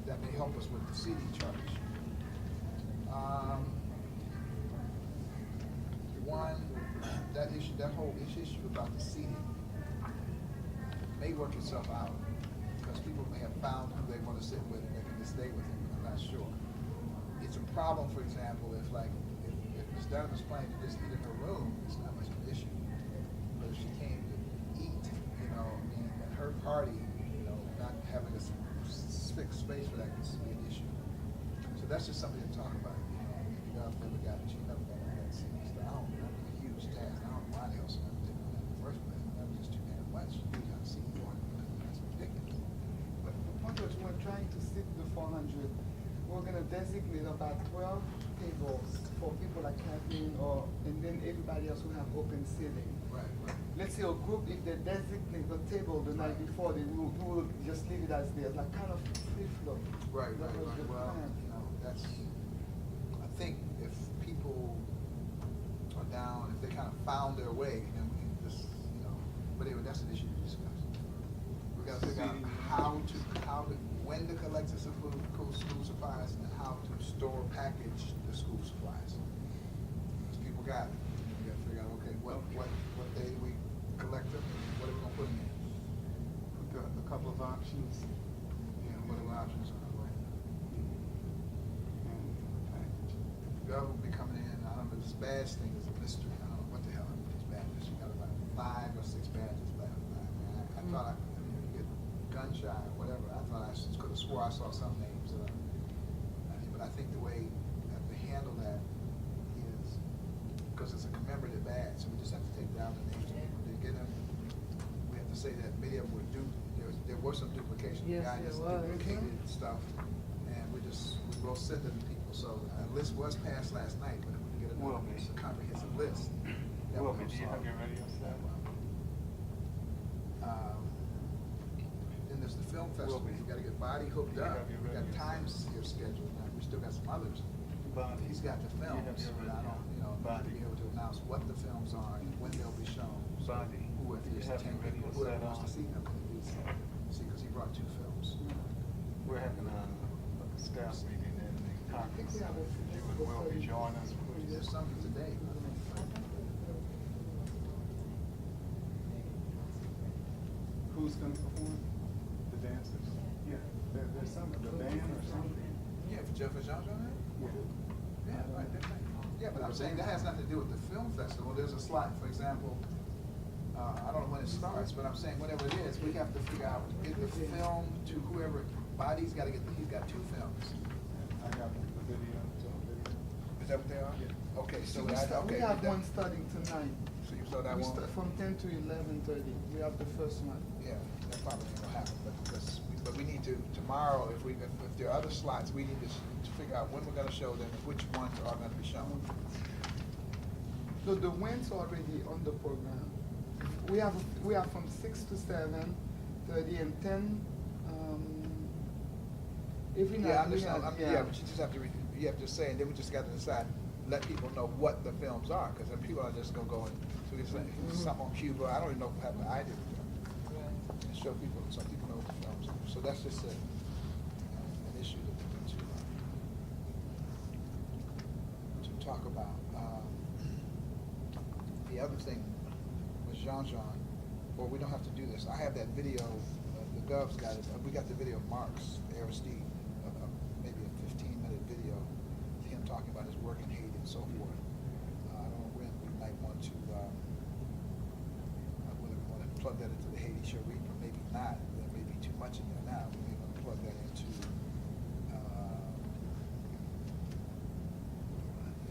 That may help us with the seating charge. That whole issue about the seating may work itself out because people may have found who they want to sit with and they can just stay with them. I'm not sure. It's a problem, for example, if Ms. Dunn was planning to just eat in her room, it's not much of an issue. But if she came to eat, at her party, not having a fixed space for that could be an issue. So that's just something to talk about. If you guys never got it, you never got that seat. So I don't know, it's a huge task. I don't know why the hell someone did that in the first place. That was just too damn much. You got to see one. That's ridiculous. But the point was we're trying to sit the 400. We're going to designate about 12 tables for people like Kathleen, and then everybody else will have open seating. Right. Let's say a group, if they designate the table the night before, we will just leave it as there, like kind of free flow. Right. That was the Well, plan. that's, I think if people are down, if they kind of found their way, then we can just, but anyway, that's an issue to discuss. We got to figure out when to collect the school supplies and how to store, package the school supplies. Because people got it. We got to figure out, okay, what day do we collect them and what are we going to put them in? We've got a couple of options. Yeah, what are the options? God will be coming in. I don't know if this badge thing is a mystery. I don't know what the hell these badges. You got about 5 or 6 badges left. I thought I get gun shy or whatever. I thought I could have swore I saw some names. But I think the way to handle that is because it's a commemorative badge, so we just have to take down the names of people to get them. We have to say that many of them were there was some duplication. Yes, the guy just duplicated stuff, and we will send them to people. So a list was passed last night, but if we can get a comprehensive list, that will help. Do you have your radio set? Then there's the film festival. We got to get Body hooked up. We got times here scheduled. Now we still got some others. He's got the films, but I don't, be able to announce what the films are and when they'll be shown. Body. Who at least 10 people, whoever wants to see them, can at least see, because he brought 2 films. We're having a staff meeting in the conference. You and Will be joining us. There's something today. Who's going to perform? The dancers? Yeah. There's something, the band or something? Yeah, for Jean-Jean? Yeah, right. Yeah, but I'm saying that has nothing to do with the film festival. There's a slot, for example, I don't know when it starts, but I'm saying whatever it is, we have to figure out if the film to whoever, Body's got to get, he's got 2 films. I got the video. Is that what they are? Yeah. Okay, so we have one starting tonight. So you saw that one? From 10 to 11:30. We have the first one. Yeah, that probably ain't gonna happen, but we need to, tomorrow, if there are other slots, we need to figure out when we're gonna show them and which ones are gonna be shown. So the wins already on the program. We have from 6 to 7:30 and 10. Every night. Yeah, I understand. But you just have to you have to say, and then we just got to decide, let people know what the films are, because then people are just gonna go and so we can say something on Cuba. I don't even know what happened. I did and show people so people know what the films are. So that's just an issue to talk about. The other thing was Jean-Jean. Well, we don't have to do this. I have that video. The Gov's got it. We got the video of Mark's Aristide, maybe a 15-minute video of him talking about his work in Haiti and so forth. I don't know when we might want to, whether we want to plug that into the Haiti show read, or maybe not. There may be too much in there now. We may want to plug that into.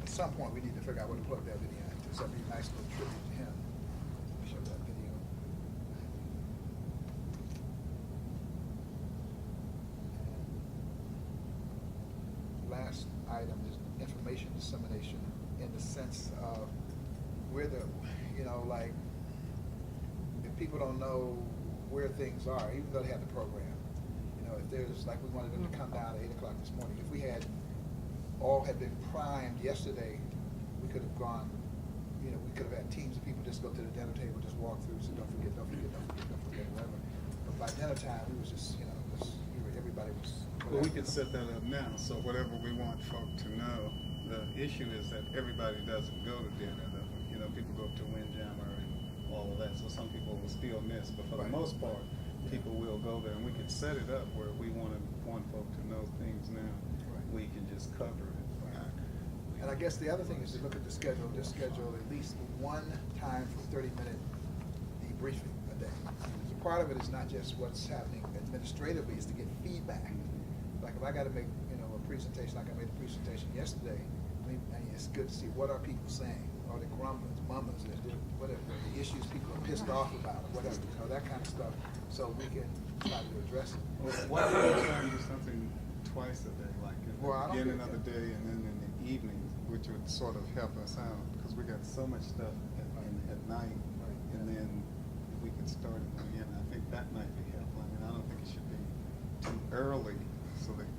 At some point, we need to figure out where to plug that video into. So it'd be a nice little tribute to him. Show that video. Last item is information dissemination in the sense of where the, like, if people don't know where things are, even though they have the program, if there's, like we wanted them to come down at 8 o'clock this morning, if we had all had been primed yesterday, we could have gone, we could have had teams of people just go to the dinner table, just walk through, so don't forget, whatever. But by dinner time, we was just, everybody was. Well, we could set that up now, so whatever we want folk to know. The issue is that everybody doesn't go to dinner. People go to Windjammer and all of that, so some people will still miss. But for the most part, people will go there, and we could set it up where we want folk to know things now. We can just cover it. And I guess the other thing is to look at the schedule. Just schedule at least one time for 30-minute debriefing a day. So part of it is not just what's happening administratively, is to get feedback. Like if I got to make a presentation, like I made a presentation yesterday, it's good to see what are people saying. Are they grumblers, mumblers, whatever, the issues people are pissed off about, or whatever, that kind of stuff, so we can try to address it. Well, why don't we try to do something twice a day, like in the beginning of the day and then in the evening, which would sort of help us out, because we got so much stuff at night, and then we can start it again. I think that might be helpful. I mean, I don't think it should be too early so that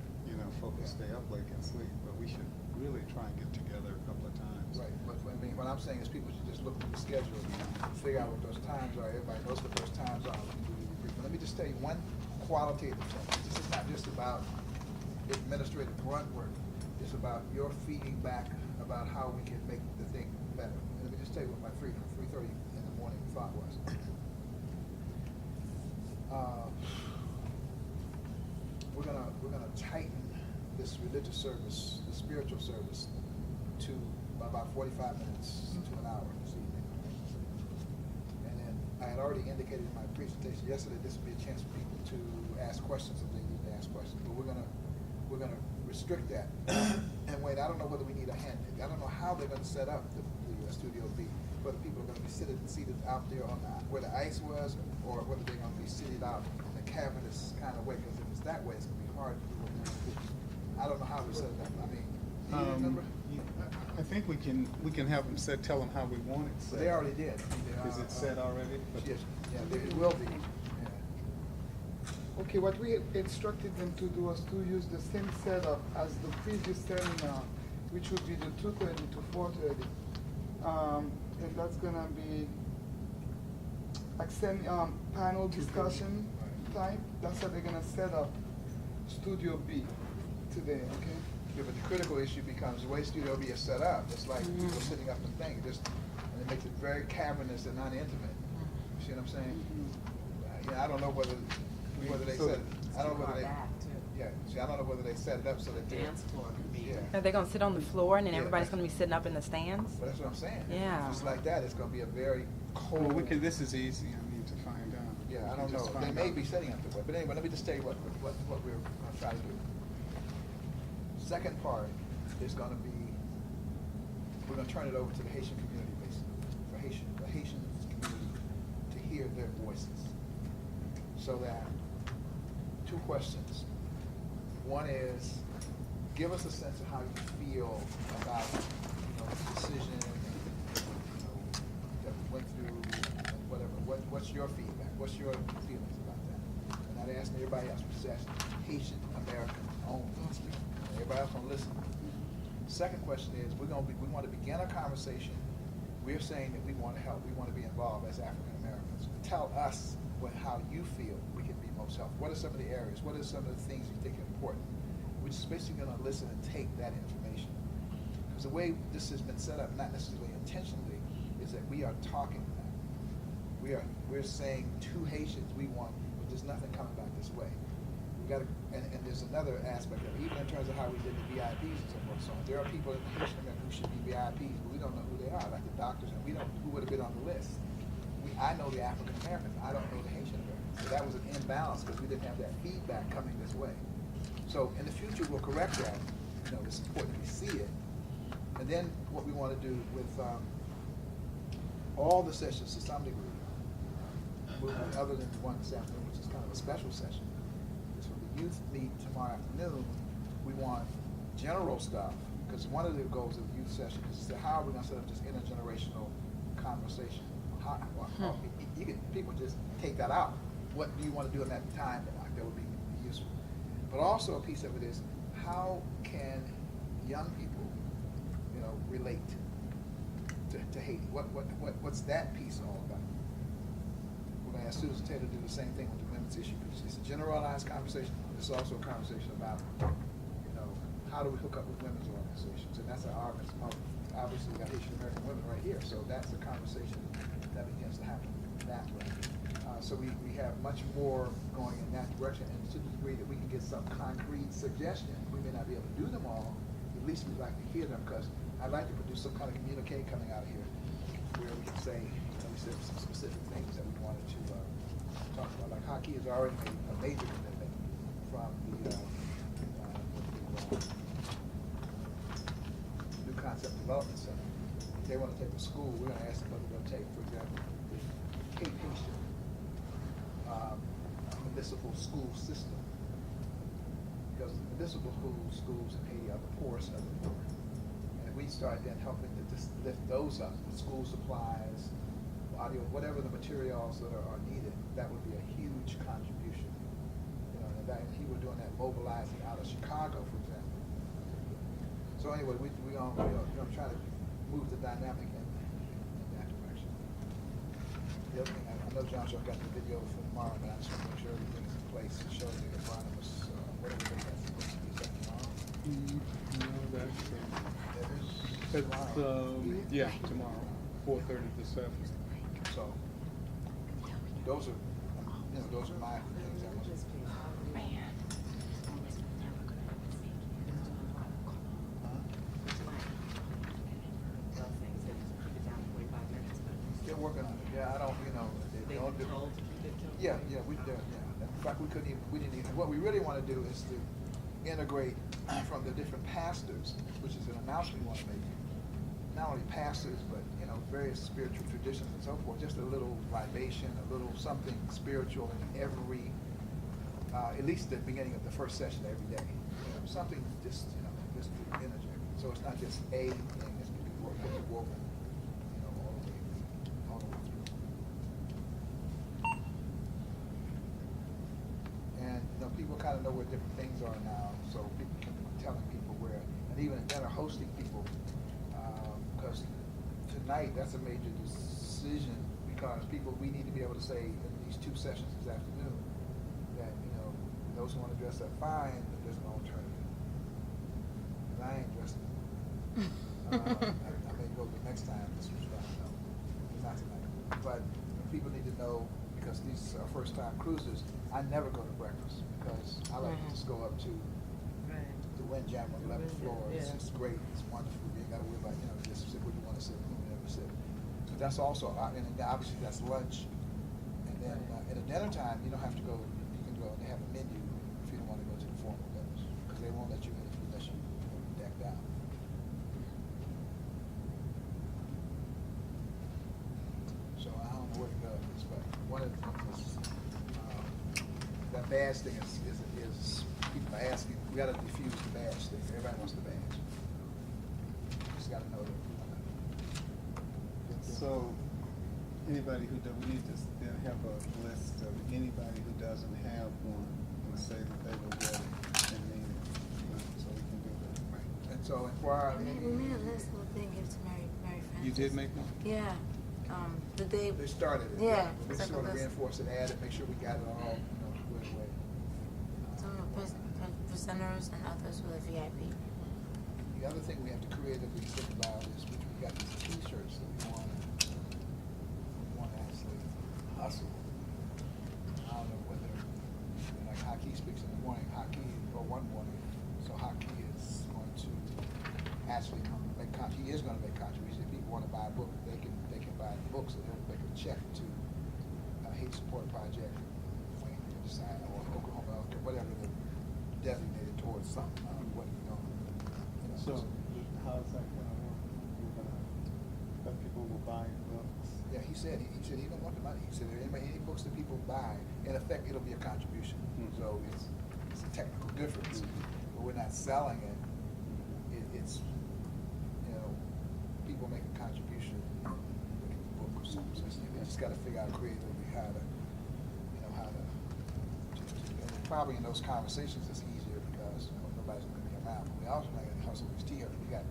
folks stay up late and sleep, but we should really try and get together a couple of times. Right, but I mean, what I'm saying is people should just look at the schedule and figure out what those times are. Everybody knows what those times are. But let me just tell you one qualitative thing. This is not just about administrative grunt work. It's about your feeding back about how we can make the thing better. And let me just tell you what my 3:30 in the morning thought was. We're gonna tighten this religious service, the spiritual service, to about 45 minutes to an hour this evening. And then I had already indicated in my presentation yesterday, this would be a chance for people to ask questions if they need to ask questions. But we're gonna restrict that. And wait, I don't know whether we need a hand. I don't know how they're gonna set up the Studio B. Whether people are gonna be seated out there on where the ice was, or whether they're gonna be seated out in a cavernous kind of way. Because if it's that way, it's gonna be hard to do what we do. I don't know how we set it up. I mean, do you remember? I think we can have them tell them how we want it set. Well, they already did. Is it set already? Yes, yeah, it will be. Okay, what we instructed them to do was to use the same setup as the previous seminar, which would be the 2:30 to 4:30. And that's gonna be like panel discussion type. That's how they're gonna set up Studio B today, okay? Yeah, but the critical issue becomes the way Studio B is set up. It's like people sitting up and thinking, and it makes it very cavernous and non-intimate. You see what I'm saying? Yeah, I don't know whether they set it. I don't know whether they. Yeah, see, I don't know whether they set it up so that dance floor could be. Yeah. Are they going to sit on the floor and then everybody's going to be sitting up in the stands? But that's what I'm saying. Yeah. Just like that, it's going to be a very cold. Well, this is easy. I need to find out. Yeah, I don't know. They may be setting up the way. But anyway, let me just tell you what we're going to try to do. Second part is going to be, we're going to turn it over to the Haitian community, basically, for the Haitian community to hear their voices. So that, two questions. One is, give us a sense of how you feel about the decision that we went through, and whatever. What's your feedback? What's your feelings about that? And not asking everybody else, which is Haitian American only. Everybody else gonna listen. Second question is, we want to begin a conversation. We're saying that we want to help. We want to be involved as African Americans. Tell us how you feel we can be most helpful. What are some of the areas? What are some of the things you think are important? We're just basically going to listen and take that information. Because the way this has been set up, not necessarily intentionally, is that we are talking now. We're saying to Haitians, but there's nothing coming back this way. We got to, and there's another aspect of it, even in terms of how we did the VIPs and so forth. So there are people in Haitian America who should be VIPs, but we don't know who they are, like the doctors, and we don't who would have been on the list. I know the African Americans. I don't know the Haitian Americans. So that was an imbalance because we didn't have that feedback coming this way. So in the future, we'll correct that. It's important we see it. And then what we want to do with all the sessions to some degree, other than the one this afternoon, which is kind of a special session, is for the youth meet tomorrow afternoon. We want general stuff, because one of the goals of the youth session is to how are we going to set up this intergenerational conversation. People just take that out. What do you want to do in that time that would be useful? But also a piece of it is, how can young people, relate to Haiti? What's that piece all about? We're going to ask Susan Taylor to do the same thing with the women's issue. It's a generalized conversation. It's also a conversation about, how do we hook up with women's organizations? And that's our obviously we got Haitian American women right here, so that's a conversation that begins to happen that way. So we have much more going in that direction, and to the degree that we can get some concrete suggestions. We may not be able to do them all, at least we'd like to hear them, because I'd like to produce some kind of communique coming out of here where we can say, we said some specific things that we wanted to talk about. Like Haki has already made a major commitment from the New Concept Development Center. If they want to take a school, we're going to ask them what they're going to take, for example, the Cape Haitian municipal school system. Because the municipal schools in Haiti are the poorest of the poor. And if we start then helping to just lift those up with school supplies, audio, whatever the materials that are needed, that would be a huge contribution. And he was doing that mobilizing out of Chicago, for example. So anyway, we're going to try to move the dynamic in that direction. The other thing, I know John Shaw got the video for tomorrow, but I just want to make sure everything's in place to show the anonymous, whatever that's supposed to be. Is that tomorrow? No, that's tomorrow, 4:30 to 7. So those are, those are my things. They're working on it. Yeah, I don't, the know, yeah, we did. Yeah. In fact, we didn't even. What we really want to do is to integrate from the different pastors, which is an announcement we want to make. Not only pastors, but various spiritual traditions and so forth. Just a little libation, a little something spiritual in every, at least at the beginning of the first session every day. Something just just to energy. So it's not just a thing; it's woven, all the way through. And people kind of know where different things are now, so people can be telling people where, and even better hosting people, because tonight that's a major decision, because we need to be able to say in these 2 sessions this afternoon that those who want to dress up fine, but there's an alternative. And I ain't dressing. I may go the next time. This was fun. No, not tonight. But people need to know, because these are first-time cruisers. I never go to breakfast because I like to just go up to the Windjammer on the 11th floor. It's just great. It's wonderful. You ain't got to worry about just sit where you want to sit, who you never sit. But that's also, and obviously that's lunch. And then at a dinner time, you don't have to go. You can go and they have a menu if you don't want to go to the formal dinners, because they won't let you in unless you decked out. So I don't know where to go with this, but one of the things is that badge thing is people are asking. We got to diffuse the badge thing. Everybody wants the badge. Just got to know that. So anybody who does, we need to then have a list of anybody who doesn't have one and say that they will get it and need it. So we can do that. Right. And so for our we made a list of things give to Mary Frances. You did make one? Yeah. The day they started it. Yeah. They like sort of reinforce it, add it, make sure we got it all, squared away. Some presenters and others with a VIP. The other thing we have to creatively think about is we got these T-shirts that we want to actually hustle. I don't know whether, like Haki speaks in the morning, Haki, or one morning, so Haki is going to actually make he is going to make contributions. If people want to buy a book, they can buy books, and they'll make a check to Hate Support Project, Wayne decide, or Oklahoma, whatever they're designated towards something. So how's that going to work? We're going to let people will buy books. Yeah, he said he don't want the money. He said any books that people buy, in effect, it'll be a contribution. So it's a technical difference, but we're not selling it. It's people make a contribution with the book or something. So we just got to figure out creatively how to and probably in those conversations it's easier because nobody's going to be around. But we also not going to hustle these T-shirts. We got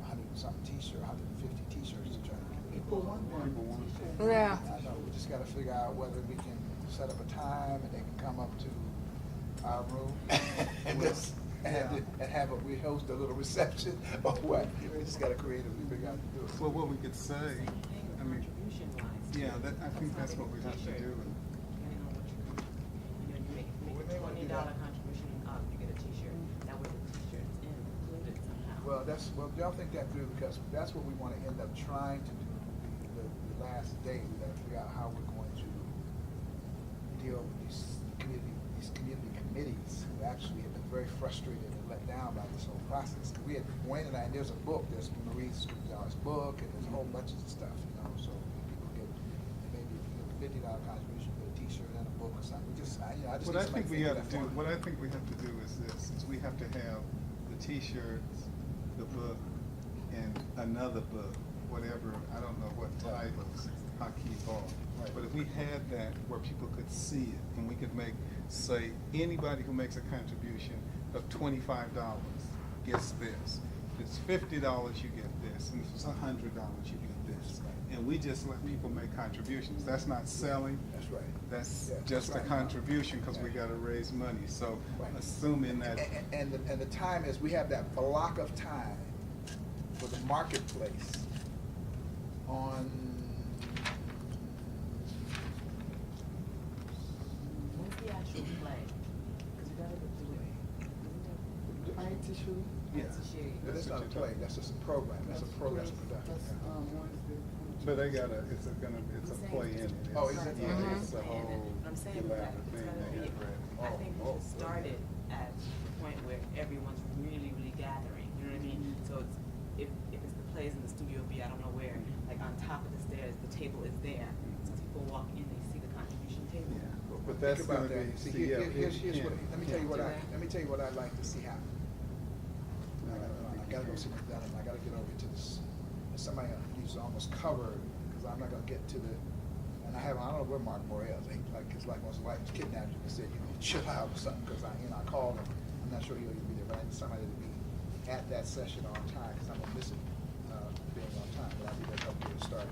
100-something T-shirts, 150 T-shirts to try to get people want one. Yeah. I know. We just got to figure out whether we can set up a time and they can come up to our room and just we host a little reception or what. We just got to creatively figure out to do it. Well, what we could say, I mean, yeah, I think that's what we have to do. $20 contribution, you get a T-shirt. That way the T-shirt is included somehow. Well, y'all think that through because that's what we want to end up trying to do. The last day, we got to figure out how we're going to deal with these community committees who actually have been very frustrated and let down by this whole process. We had Wayne and I, and there's a book, there's Marie Scribner's book, and there's a whole bunch of stuff, so people get maybe $50 contribution for a T-shirt and a book or something. What I think we have to do is this: is we have to have the T-shirts, the book, and another book, whatever. I don't know what titles Haki bought, but if we had that where people could see it, and we could say anybody who makes a contribution of $25 gets this. If it's $50, you get this, and if it's $100, you get this. And we just let people make contributions. That's not selling. That's right. That's just a contribution because we got to raise money. So assuming that. And the time is we have that block of time for the marketplace on. When's the actual play? Because you got to do it. The IT Yeah. But that's not a play. That's just a program. That's a program production. That's Wednesday. But they got it's a play in it. Oh, is it? Yeah, it's a whole I'm saying elaborate it's thing gonna they be, got ready. I think we should start it at the point where everyone's really, really gathering, you know what I mean? So it's, if it's the plays in the studio B, I don't know where, like on top of the stairs, the table is there. So as people walk in, they see the contribution table. Yeah, but that's Think about going to that. be, Here's what, let me tell you what I'd like to see happen. I gotta go see McDonough, and I gotta get over to this. Somebody needs to almost cover, because I'm not gonna get to the, and I don't know where Mark Morrell is. Like his wife was kidnapped him and said, chill out or something, because I called him. I'm not sure he'll even be there, but I need somebody to be at that session on time, because I'm gonna miss it being on time, but I'll be there to help get it started.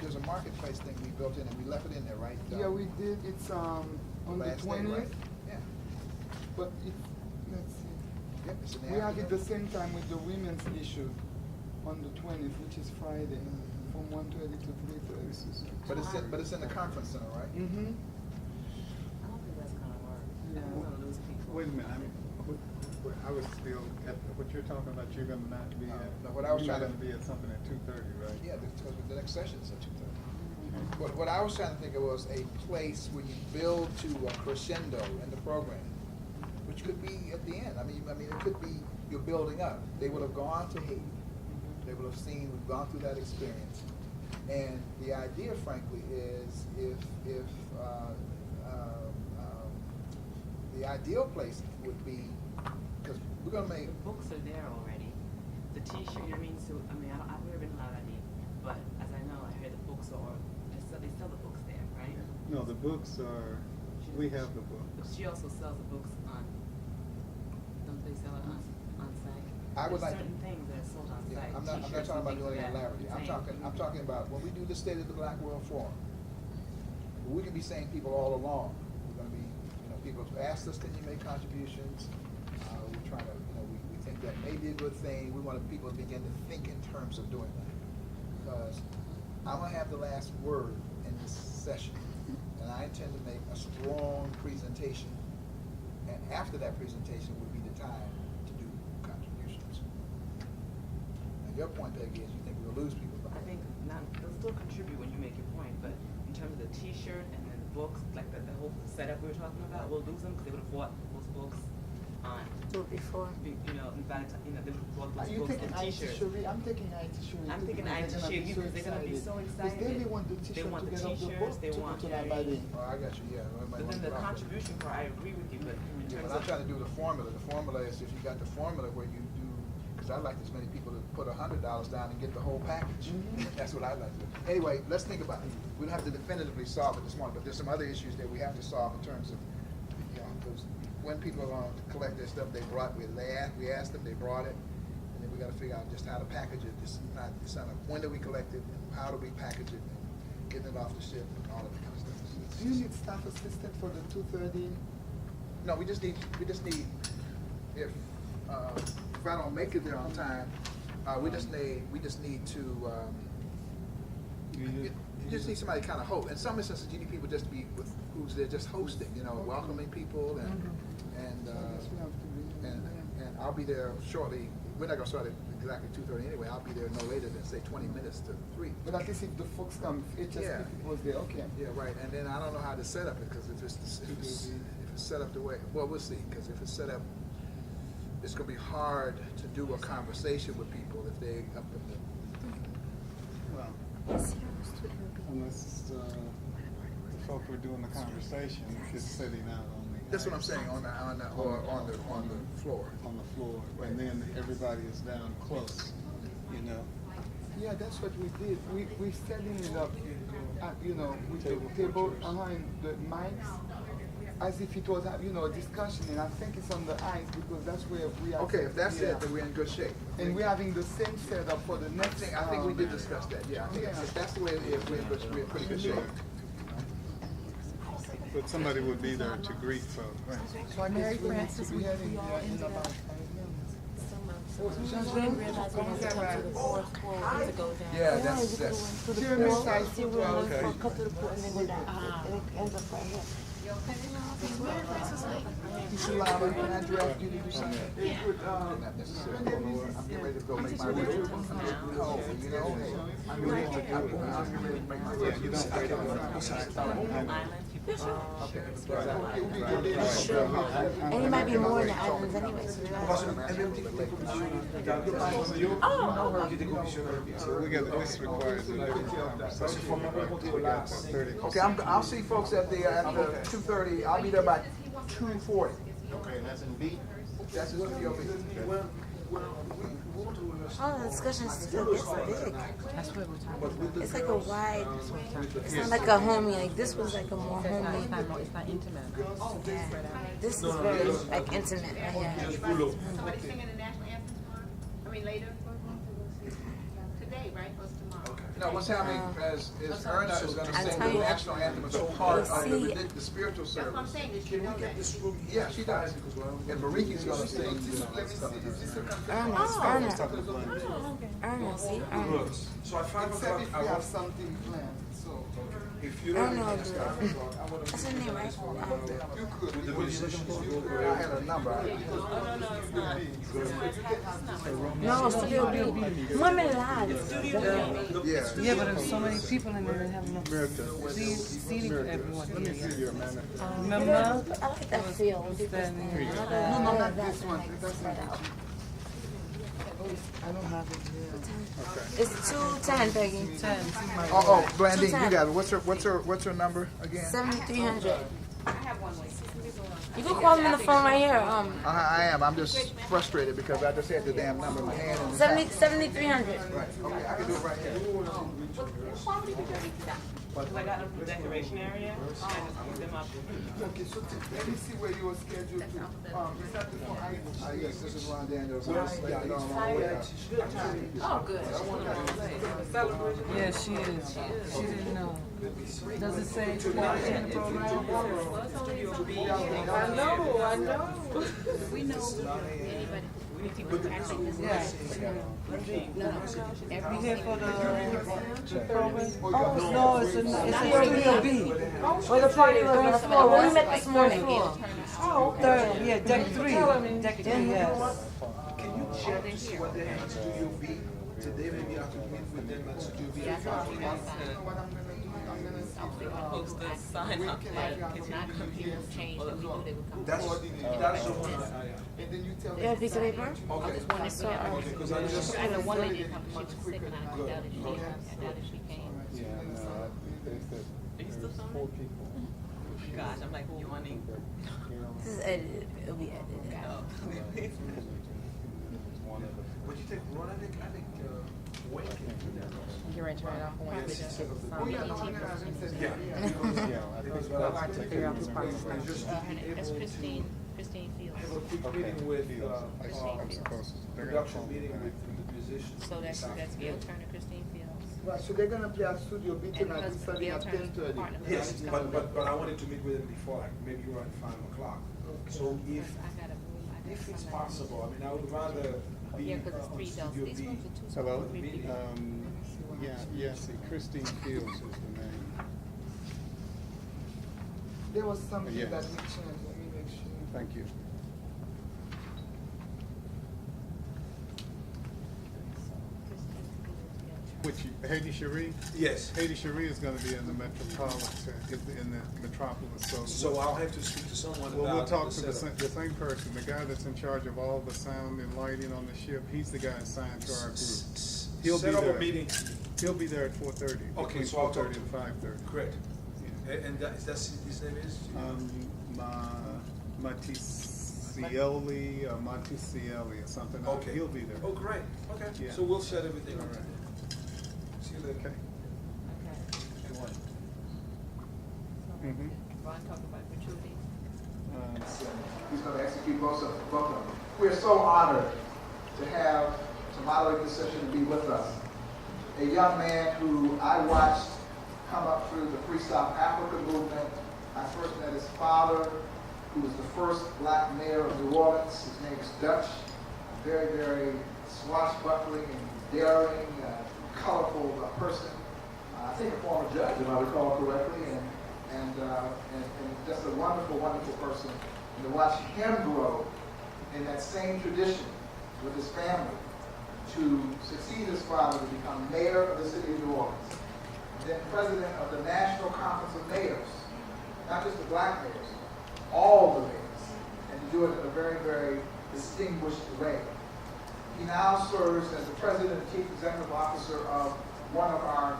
There's a marketplace thing we built in, and we left it in there, right? Yeah, we did. It's on the 20th. Right? Yeah. But let's see. Yep, it's in the We have it afternoon. the same time with the women's issue on the 20th, which is Friday, from 1:30 to 3:30. But it's in the conference center, right? Mm-hmm. I don't think that's gonna work. I think we're gonna lose people. Wait a minute, I was still, at what you're talking about, you're going to not be at, No, what I was you're trying going to be at something at 2:30, right? Yeah, because the next session is at 2:30. What I was trying to think of was a place where you build to a crescendo in the program, which could be at the end. I mean, it could be you're building up. They would have gone to Haiti. They would have seen we've gone through that experience. And the idea, frankly, is if the ideal place would be, because we're going to make The books are there already. The T-shirt, you know what I mean? So, I mean, I've never been allowed any, but as I know, I hear the books are, they sell the books there, right? No, the books are, we have the But books. she also sells the books on, don't they sell it on site? I would There's like to- certain things that are sold on Yeah, site. I'm not T-shirts talking and about things doing it that elaborately. I'm contain- talking about when we do the State of the Black World Forum, we can be saying people all along. We're going to be, people have asked us, can you make contributions? We're trying to, we think that may be a good thing. We want people to begin to think in terms of doing that. Because I'm going to have the last word in this session. And I intend to make a strong presentation. And after that presentation would be the time to do contributions. And your point, Peggy, is you think we'll lose people. I think they'll still contribute when you make your point, but in terms of the T-shirt and then the books, like the whole setup we were talking about, we'll lose them because they would have bought those books on. Before. In fact, they would have bought Are those you books taking and IT T-shirts. Sherry? I'm taking IT Sherry. I'm thinking IT Sherry because they're going to be so excited. Because they want the They T-shirt want to the get off the T-shirts, book they to want put on by then. Oh, I got you, yeah. But then the contribution part, I agree with you, but in Yeah, terms but I'm of... trying to do the formula. The formula is if you got the formula where you do, because I'd like as many people to put $100 down and get the whole package. That's what I'd like to do. Anyway, let's think about it. We don't have to definitively solve it this morning, but there's some other issues that we have to solve in terms of, those, when people are going to collect their stuff, we asked them, they brought it, and then we got to figure out just how to package it. When do we collect it, and how do we package it, and getting it off the ship, and all of that kind of stuff. Do you need staff assistant for the 2:30? No, we just need, if I don't make it there on time, we just need to, you just need somebody to kind of host. In some instances, you need people just to be who's there just hosting, welcoming people and I'll be there shortly. We're not gonna start at exactly 2:30 anyway. I'll be there no later than say 20 minutes to 3. But at least if the folks come, if HSP was there, okay. Yeah, right. And then I don't know how to set up it because if it's set up the way, well, we'll see. Because if it's set up, it's gonna be hard to do a conversation with people if they up in the thing. Well, unless the folk who are doing the conversation is sitting out on the. That's what I'm saying on the floor. On the floor, and then everybody is down close, Yeah, that's what we did. We setting it up, with the table behind the mics, as if it was, a discussion. And I think it's on the ice because that's where we are. Okay, if that's it, then we're in good shape. And we're having the same setup for the next. I think we did discuss that. Yeah, I think if that's the way it is, we're in pretty good shape. But somebody would be there to greet folks. So I guess we need to be heading there in about 5 minutes. didn't realize we had to come to the fourth floor to go down. Yeah, that's to the fourth. See, we're looking for a couple of the and then go down. And it ends up right here. You should allow me, can I draft you to do something? Not necessarily. I'm getting ready to go make my way. Oh, you know, I'm getting ready to make my way. You And it might be more in the islands anyway. So we got this requires Okay, I'll see folks at the 2:30. I'll be there by 2:40. Okay, and that's in B? That's in Studio B. Oh, the discussion still gets big. That's what we're talking about. It's like a wide, it's not like a homey, like this was like a more homey. It's not intimate. Yeah. This is very like intimate. Yeah. What are you singing the national anthem tomorrow? I mean later? Today, right? Or tomorrow? No, what's happening is Erna is going to sing the national anthem as a part of the spiritual service. That's what I'm saying. Did you know that? Yeah, she does. And Mariki's going to sing stuff. Erna, see? Erna. So at 5 o'clock, I have something planned. So if you don't know, That's her name, right? you could. With the musicians, I had a number. No, Studio B. Women Live. Yeah, but there's so many people in there that have enough seating for everyone. Remember? I like that feel. No, not this one. I don't have it here. It's 210, Peggy. 10. Oh, Blandine, you got it. What's her number again? 7300. You can call me on the phone right here. I am. I'm just frustrated because I just had the damn number in my hand. And 7300. Right. Okay, I can do it right here. I got them from the decoration area. I just put them up. Okay, so let me see where you are scheduled to. Is that before I? Yes, this is Ron Daniels. Oh, good. Yeah, she is. She didn't know. Does it say quality in the program? I know. We know. Yeah. We here for the program? Oh, no, it's a B. Where the party was on the floor. Where we met this morning. Oh, third. Yeah, deck 3. Deck 3, yes. Can you check to see what they have in Studio B? Today maybe I could meet with them at Studio B. Post a sign up there. That's the one. And then you tell You have a piece of paper? Okay. Because I just. I had one lady come, she was sick and I doubt if she came. Yeah, no, there's 4 people. Gosh, I'm like yawning. This is edited. It'll be edited. Would you take Ron? I think Wayne can do that. You're ready to turn it off for one of the Yeah, figure out this part. That's Christine Fields. Have a quick meeting with, production meeting with the musicians. So that's Gail Turner, Christine Fields. Right, so they're gonna play at Studio B tonight. It's starting at 10:30. Yes, but I wanted to meet with them before, like maybe around 5 o'clock. So if it's possible, I mean, I would rather be on Studio B. Hello? Yes, Christine Fields is the name. There was something Yes. that we changed. Let me make sure. Thank you. Which, Haiti Cherie? Yes. Haiti Cherie is going to be in the metropolitan, in the metropolis. So I'll have to speak to someone about. Well, we'll talk to the setup. same person, the guy that's in charge of all the sound and lighting on the ship. He's the guy assigned to our group. He'll Set be up there. a meeting. He'll be there at 4:30. Okay, between so I'll talk 4:30 to and 5:30. Correct. And that's his name is? Maticielli or something. Okay. He'll be there. Oh, great. Okay. Yeah. So we'll set everything up. All right. See you later. Okay. Ron talked about gratuity. He's going to execute both of them. We're so honored to have, to moderate this session and be with us, a young man who I watched come up through the Free South Africa movement. I first met his father, who was the first black mayor of New Orleans. His name is Dutch. Very, very swashbuckling and daring, colorful person. I think a former judge, if I recall correctly. and just a wonderful, wonderful person. And to watch him grow in that same tradition with his family, to succeed his father to become mayor of the city of New Orleans, then president of the National Conference of Mayors, not just the black mayors, all the mayors, and to do it in a very, very distinguished way. He now serves as the president and chief executive officer of one of our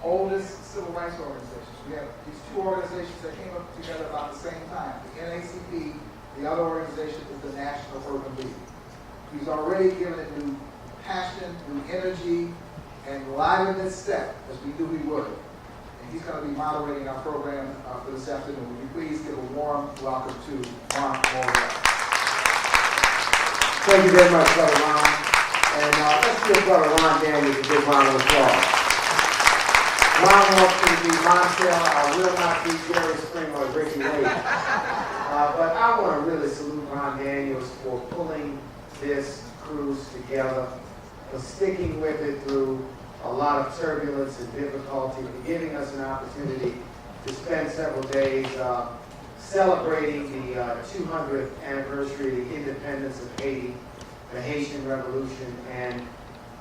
oldest civil rights organizations. We have these two organizations that came up together about the same time. The NACP, the other organization is the National Urban League. He's already given it new passion, new energy, and liveliness step, as we knew he would. And he's going to be moderating our program for this afternoon. Would you please give a warm welcome to Mark Morgan. Thank you very much, Brother Ron. And let's give Brother Ron Daniels a big round of applause. Ron wants me to be Montel. I will not be Jerry Springer or Ricky Lake. But I want to really salute Ron Daniels for pulling this cruise together, for sticking with it through a lot of turbulence and difficulty, for giving us an opportunity to spend several days celebrating the 200th anniversary of the independence of Haiti, the Haitian Revolution, and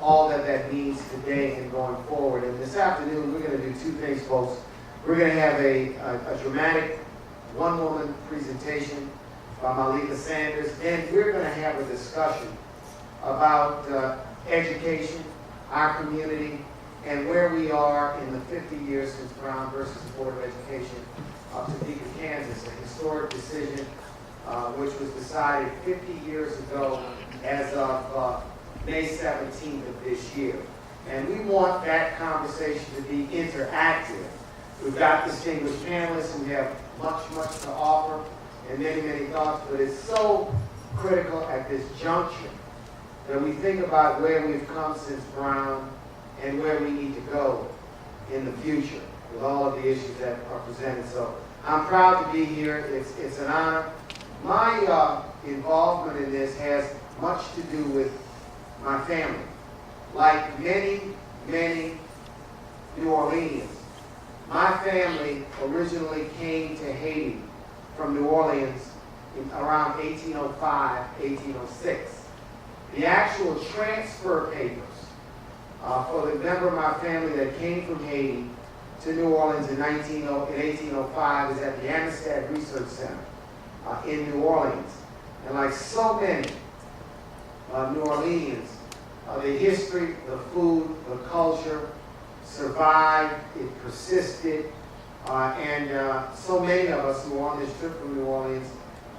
all that that means today and going forward. And this afternoon, we're going to do two things, folks. We're going to have a dramatic one-woman presentation by Malika Sanders, and we're going to have a discussion about education, our community, and where we are in the 50 years since Brown versus the Board of Education of Topeka, Kansas, a historic decision which was decided 50 years ago as of May 17th of this year. And we want that conversation to be interactive. We've got distinguished panelists who have much to offer and many thoughts, but it's so critical at this juncture that we think about where we've come since Brown and where we need to go in the future with all of the issues that are presented. So I'm proud to be here. It's an honor. My involvement in this has much to do with my family. Like many New Orleanians, my family originally came to Haiti from New Orleans in around 1805, 1806. The actual transfer papers for the member of my family that came from Haiti to New Orleans in 1805 is at the Amistad Research Center in New Orleans. And like so many New Orleanians, the history, the food, the culture survived, it persisted, and so many of us who are on this trip from New Orleans,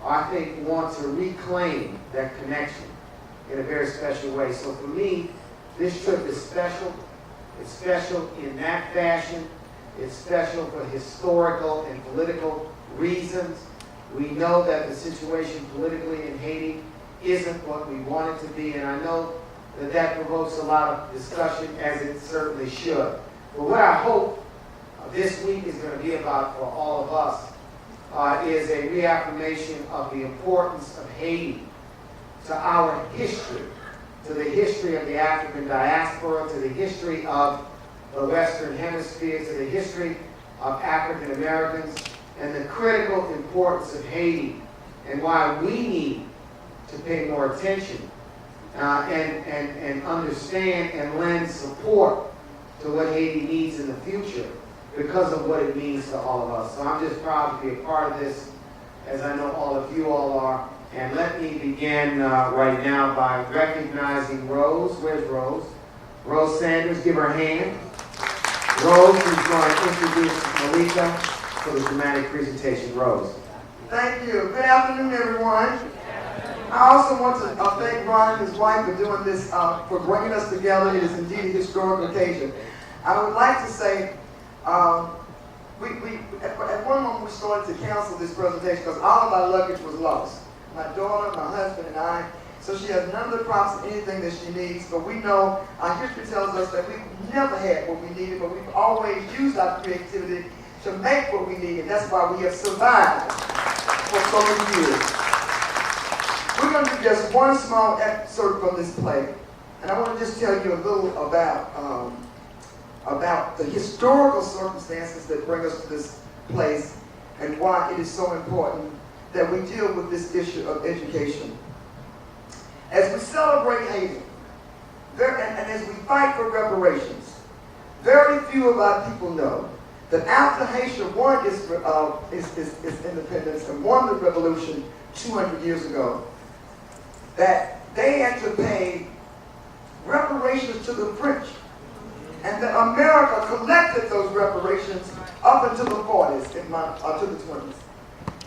I think, want to reclaim that connection in a very special way. So for me, this trip is special. It's special in that fashion. It's special for historical and political reasons. We know that the situation politically in Haiti isn't what we want it to be, and I know that that provokes a lot of discussion, as it certainly should. But what I hope this week is going to be about for all of us is a reaffirmation of the importance of Haiti to our history, to the history of the African diaspora, to the history of the Western Hemisphere, to the history of African Americans, and the critical importance of Haiti, and why we need to pay more attention and understand and lend support to what Haiti needs in the future because of what it means to all of us. So I'm just proud to be a part of this, as I know all of you all are. And let me begin right now by recognizing Rose. Where's Rose? Rose Sanders, give her a hand. Rose is going to introduce Malika for the dramatic presentation. Rose. Thank you. Good afternoon, everyone. I also want to thank Ron and his wife for doing this, for bringing us together. It is indeed a historic occasion. I would like to say, at one moment we started to cancel this presentation because all of our luggage was lost. My daughter, my husband, and I. So she has none of the props and anything that she needs, but we know our history tells us that we've never had what we needed, but we've always used our creativity to make what we need, and that's why we have survived for so many years. We're going to do just one small excerpt from this play, and I want to just tell you a little about the historical circumstances that bring us to this place and why it is so important that we deal with this issue of education. As we celebrate Haiti, and as we fight for reparations, very few of our people know that after Haiti won its independence and won the revolution 200 years ago, that they had to pay reparations to the French, and that America collected those reparations up into the 40s, to the 20s.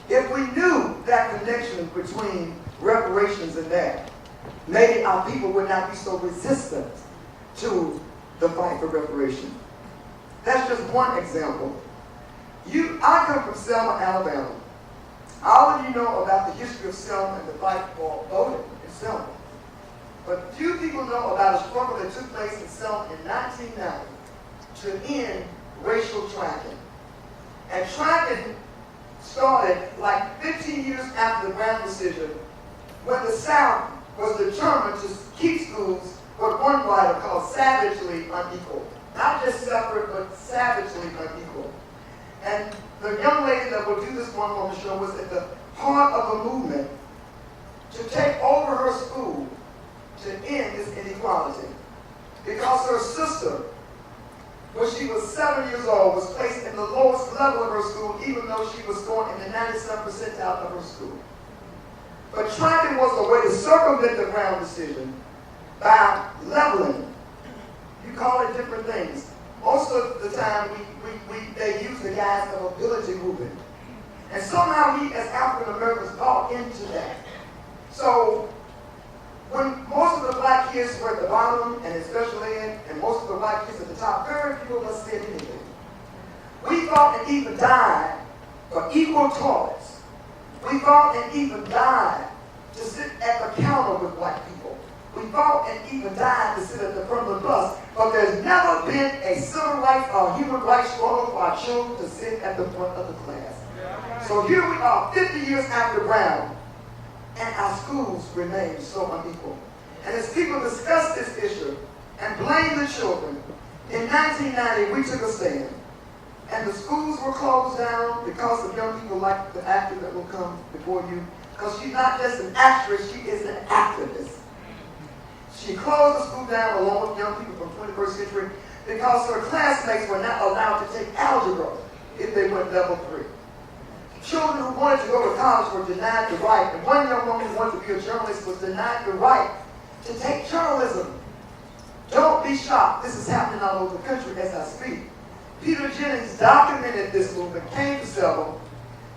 If we knew that connection between reparations and that, maybe our people would not be so resistant to the fight for reparations. That's just one example. I come from Selma, Alabama. All of you know about the history of Selma and the fight for voting in Selma. But few people know about a struggle that took place in Selma in 1990 to end racial tracking. And tracking started like 15 years after the Brown decision, when the South was determined to keep schools what one writer called savagely unequal. Not just separate, but savagely unequal. And the young lady that will do this one-woman show was at the heart of a movement to take over her school to end this inequality. Because her sister, when she was 7 years old, was placed in the lowest level of her school, even though she was scoring in the 97th percentile of her school. But tracking was a way to circumvent the Brown decision by leveling. You call it different things. Most of the time, they use the guise of ability movement. And somehow we as African Americans bought into that. So when most of the black kids were at the bottom, and especially and most of the white kids at the top, very few of us said anything. We fought and even died for equal toilets. We fought and even died to sit at the counter with white people. We fought and even died to sit at the front of the bus, but there's never been a civil rights or human rights struggle for our children to sit at the front of the class. So here we are, 50 years after Brown, and our schools remain so unequal. And as people discuss this issue and blame the children, in 1990 we took a stand. And the schools were closed down because of young people like the actor that will come before you. Because she's not just an actress, she is an activist. She closed the school down along with young people from 21st century because her classmates were not allowed to take algebra if they went level 3. Children who wanted to go to college were denied the right, and one young woman who wanted to be a journalist was denied the right to take journalism. Don't be shocked. This is happening all over the country as I speak. Peter Jennings documented this movement, came to Selma,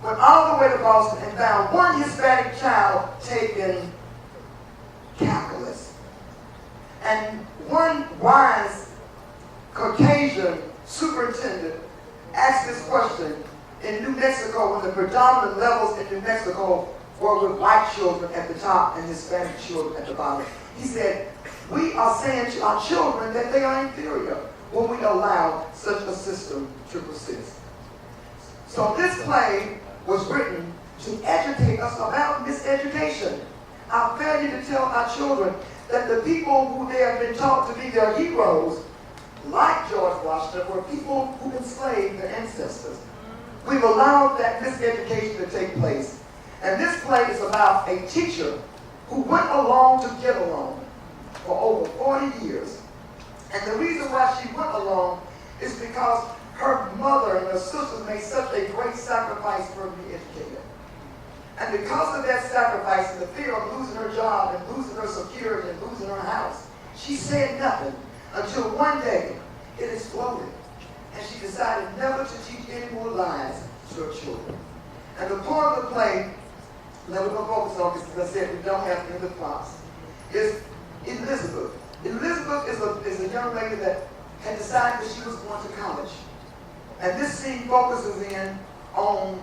went all the way to Boston, and found one Hispanic child taking calculus. And one wise Caucasian superintendent asked this question in New Mexico when the predominant levels in New Mexico were with white children at the top and Hispanic children at the bottom. He said, we are saying to our children that they are inferior when we allow such a system to persist. So this play was written to educate us about miseducation. Our failure to tell our children that the people who they have been taught to be their heroes, like George Washington, were people who enslaved their ancestors. We've allowed that miseducation to take place. And this play is about a teacher who went along to get along for over 40 years. And the reason why she went along is because her mother and her sisters made such a great sacrifice for her to be educated. And because of that sacrifice and the fear of losing her job and losing her security and losing her house, she said nothing until one day it exploded. And she decided never to teach any more lies to her children. And the point of the play that we're going to focus on, because as I said, we don't have in the plots, is Elizabeth. Elizabeth is a young lady that had decided that she was going to college. And this scene focuses in on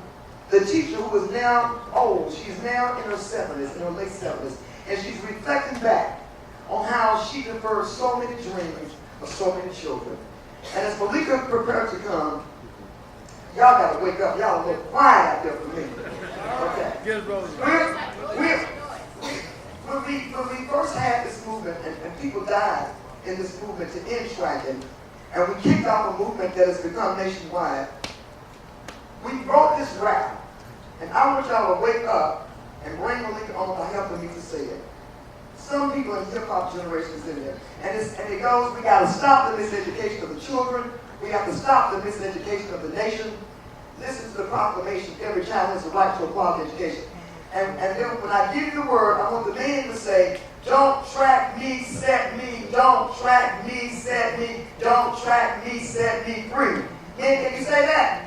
the teacher who is now old. She's now in her 70s, in her late 70s. And she's reflecting back on how she deferred so many dreams of so many children. And as Malika prepared to come, y'all got to wake up. Y'all a little quiet out there for me. Okay. When we first had this movement, and people died in this movement to end tracking, and we kicked off a movement that has become nationwide, We wrote this rap, and I want y'all to wake up and bring Malika on for helping me to say it. Some people in hip-hop generations in there. And it goes, we got to stop the miseducation of the children. We have to stop the miseducation of the nation. Listen to the proclamation, every child has the right to a quality education. And then when I give you the word, I want the men to say, don't track me, set me, don't track me, set me, don't track me, set me free. Men, can you say that?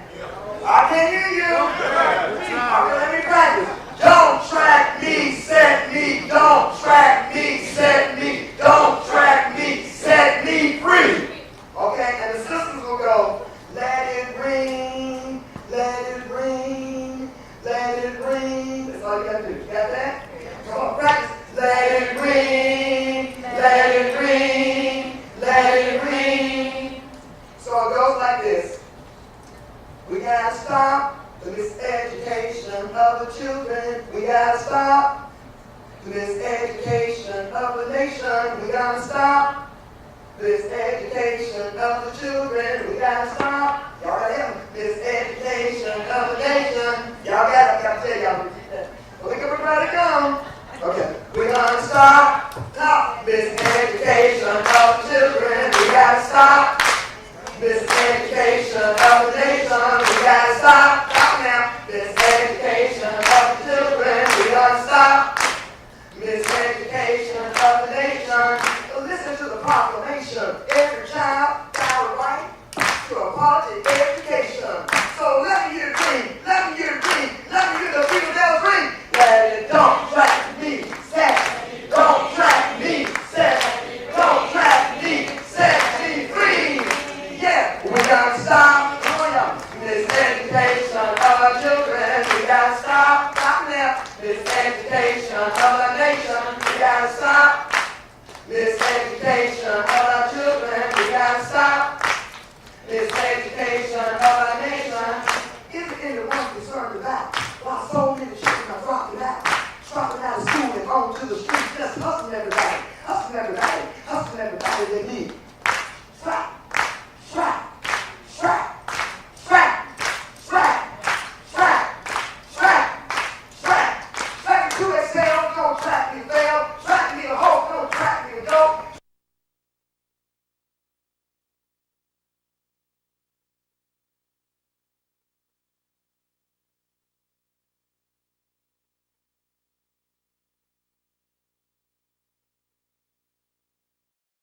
I can't hear you. Okay, let me practice. Don't track me, set me, don't track me, set me, don't track me, set me free. Okay, and the sisters will go, let it ring, let it ring, let it ring. That's all you got to do. You got that? Come on, practice. Let it ring, let it ring, let it ring. So it goes like this. We gotta stop the miseducation of the children. We gotta stop the miseducation of the nation. We gotta stop this education of the children. We gotta stop. Y'all gotta help me. This education of the nation. Y'all gotta tell y'all. Look everybody come. Okay. We gotta stop this education of the children. We gotta stop this education of the nation. We gotta stop. Stop now. This education of the children. We gotta stop miseducation of the nation. Listen to the proclamation. Every child got a right to a quality education. So let me hear the dream. Let me hear the dream. Let me hear the people bells ring. Let it don't track me, set me. Don't track me, set me. Don't track me, set me free. Yeah, we gotta stop. Come on, y'all. This education of our children. We gotta stop. Stop now. This education of our nation. We gotta stop. This education of our children. We gotta stop.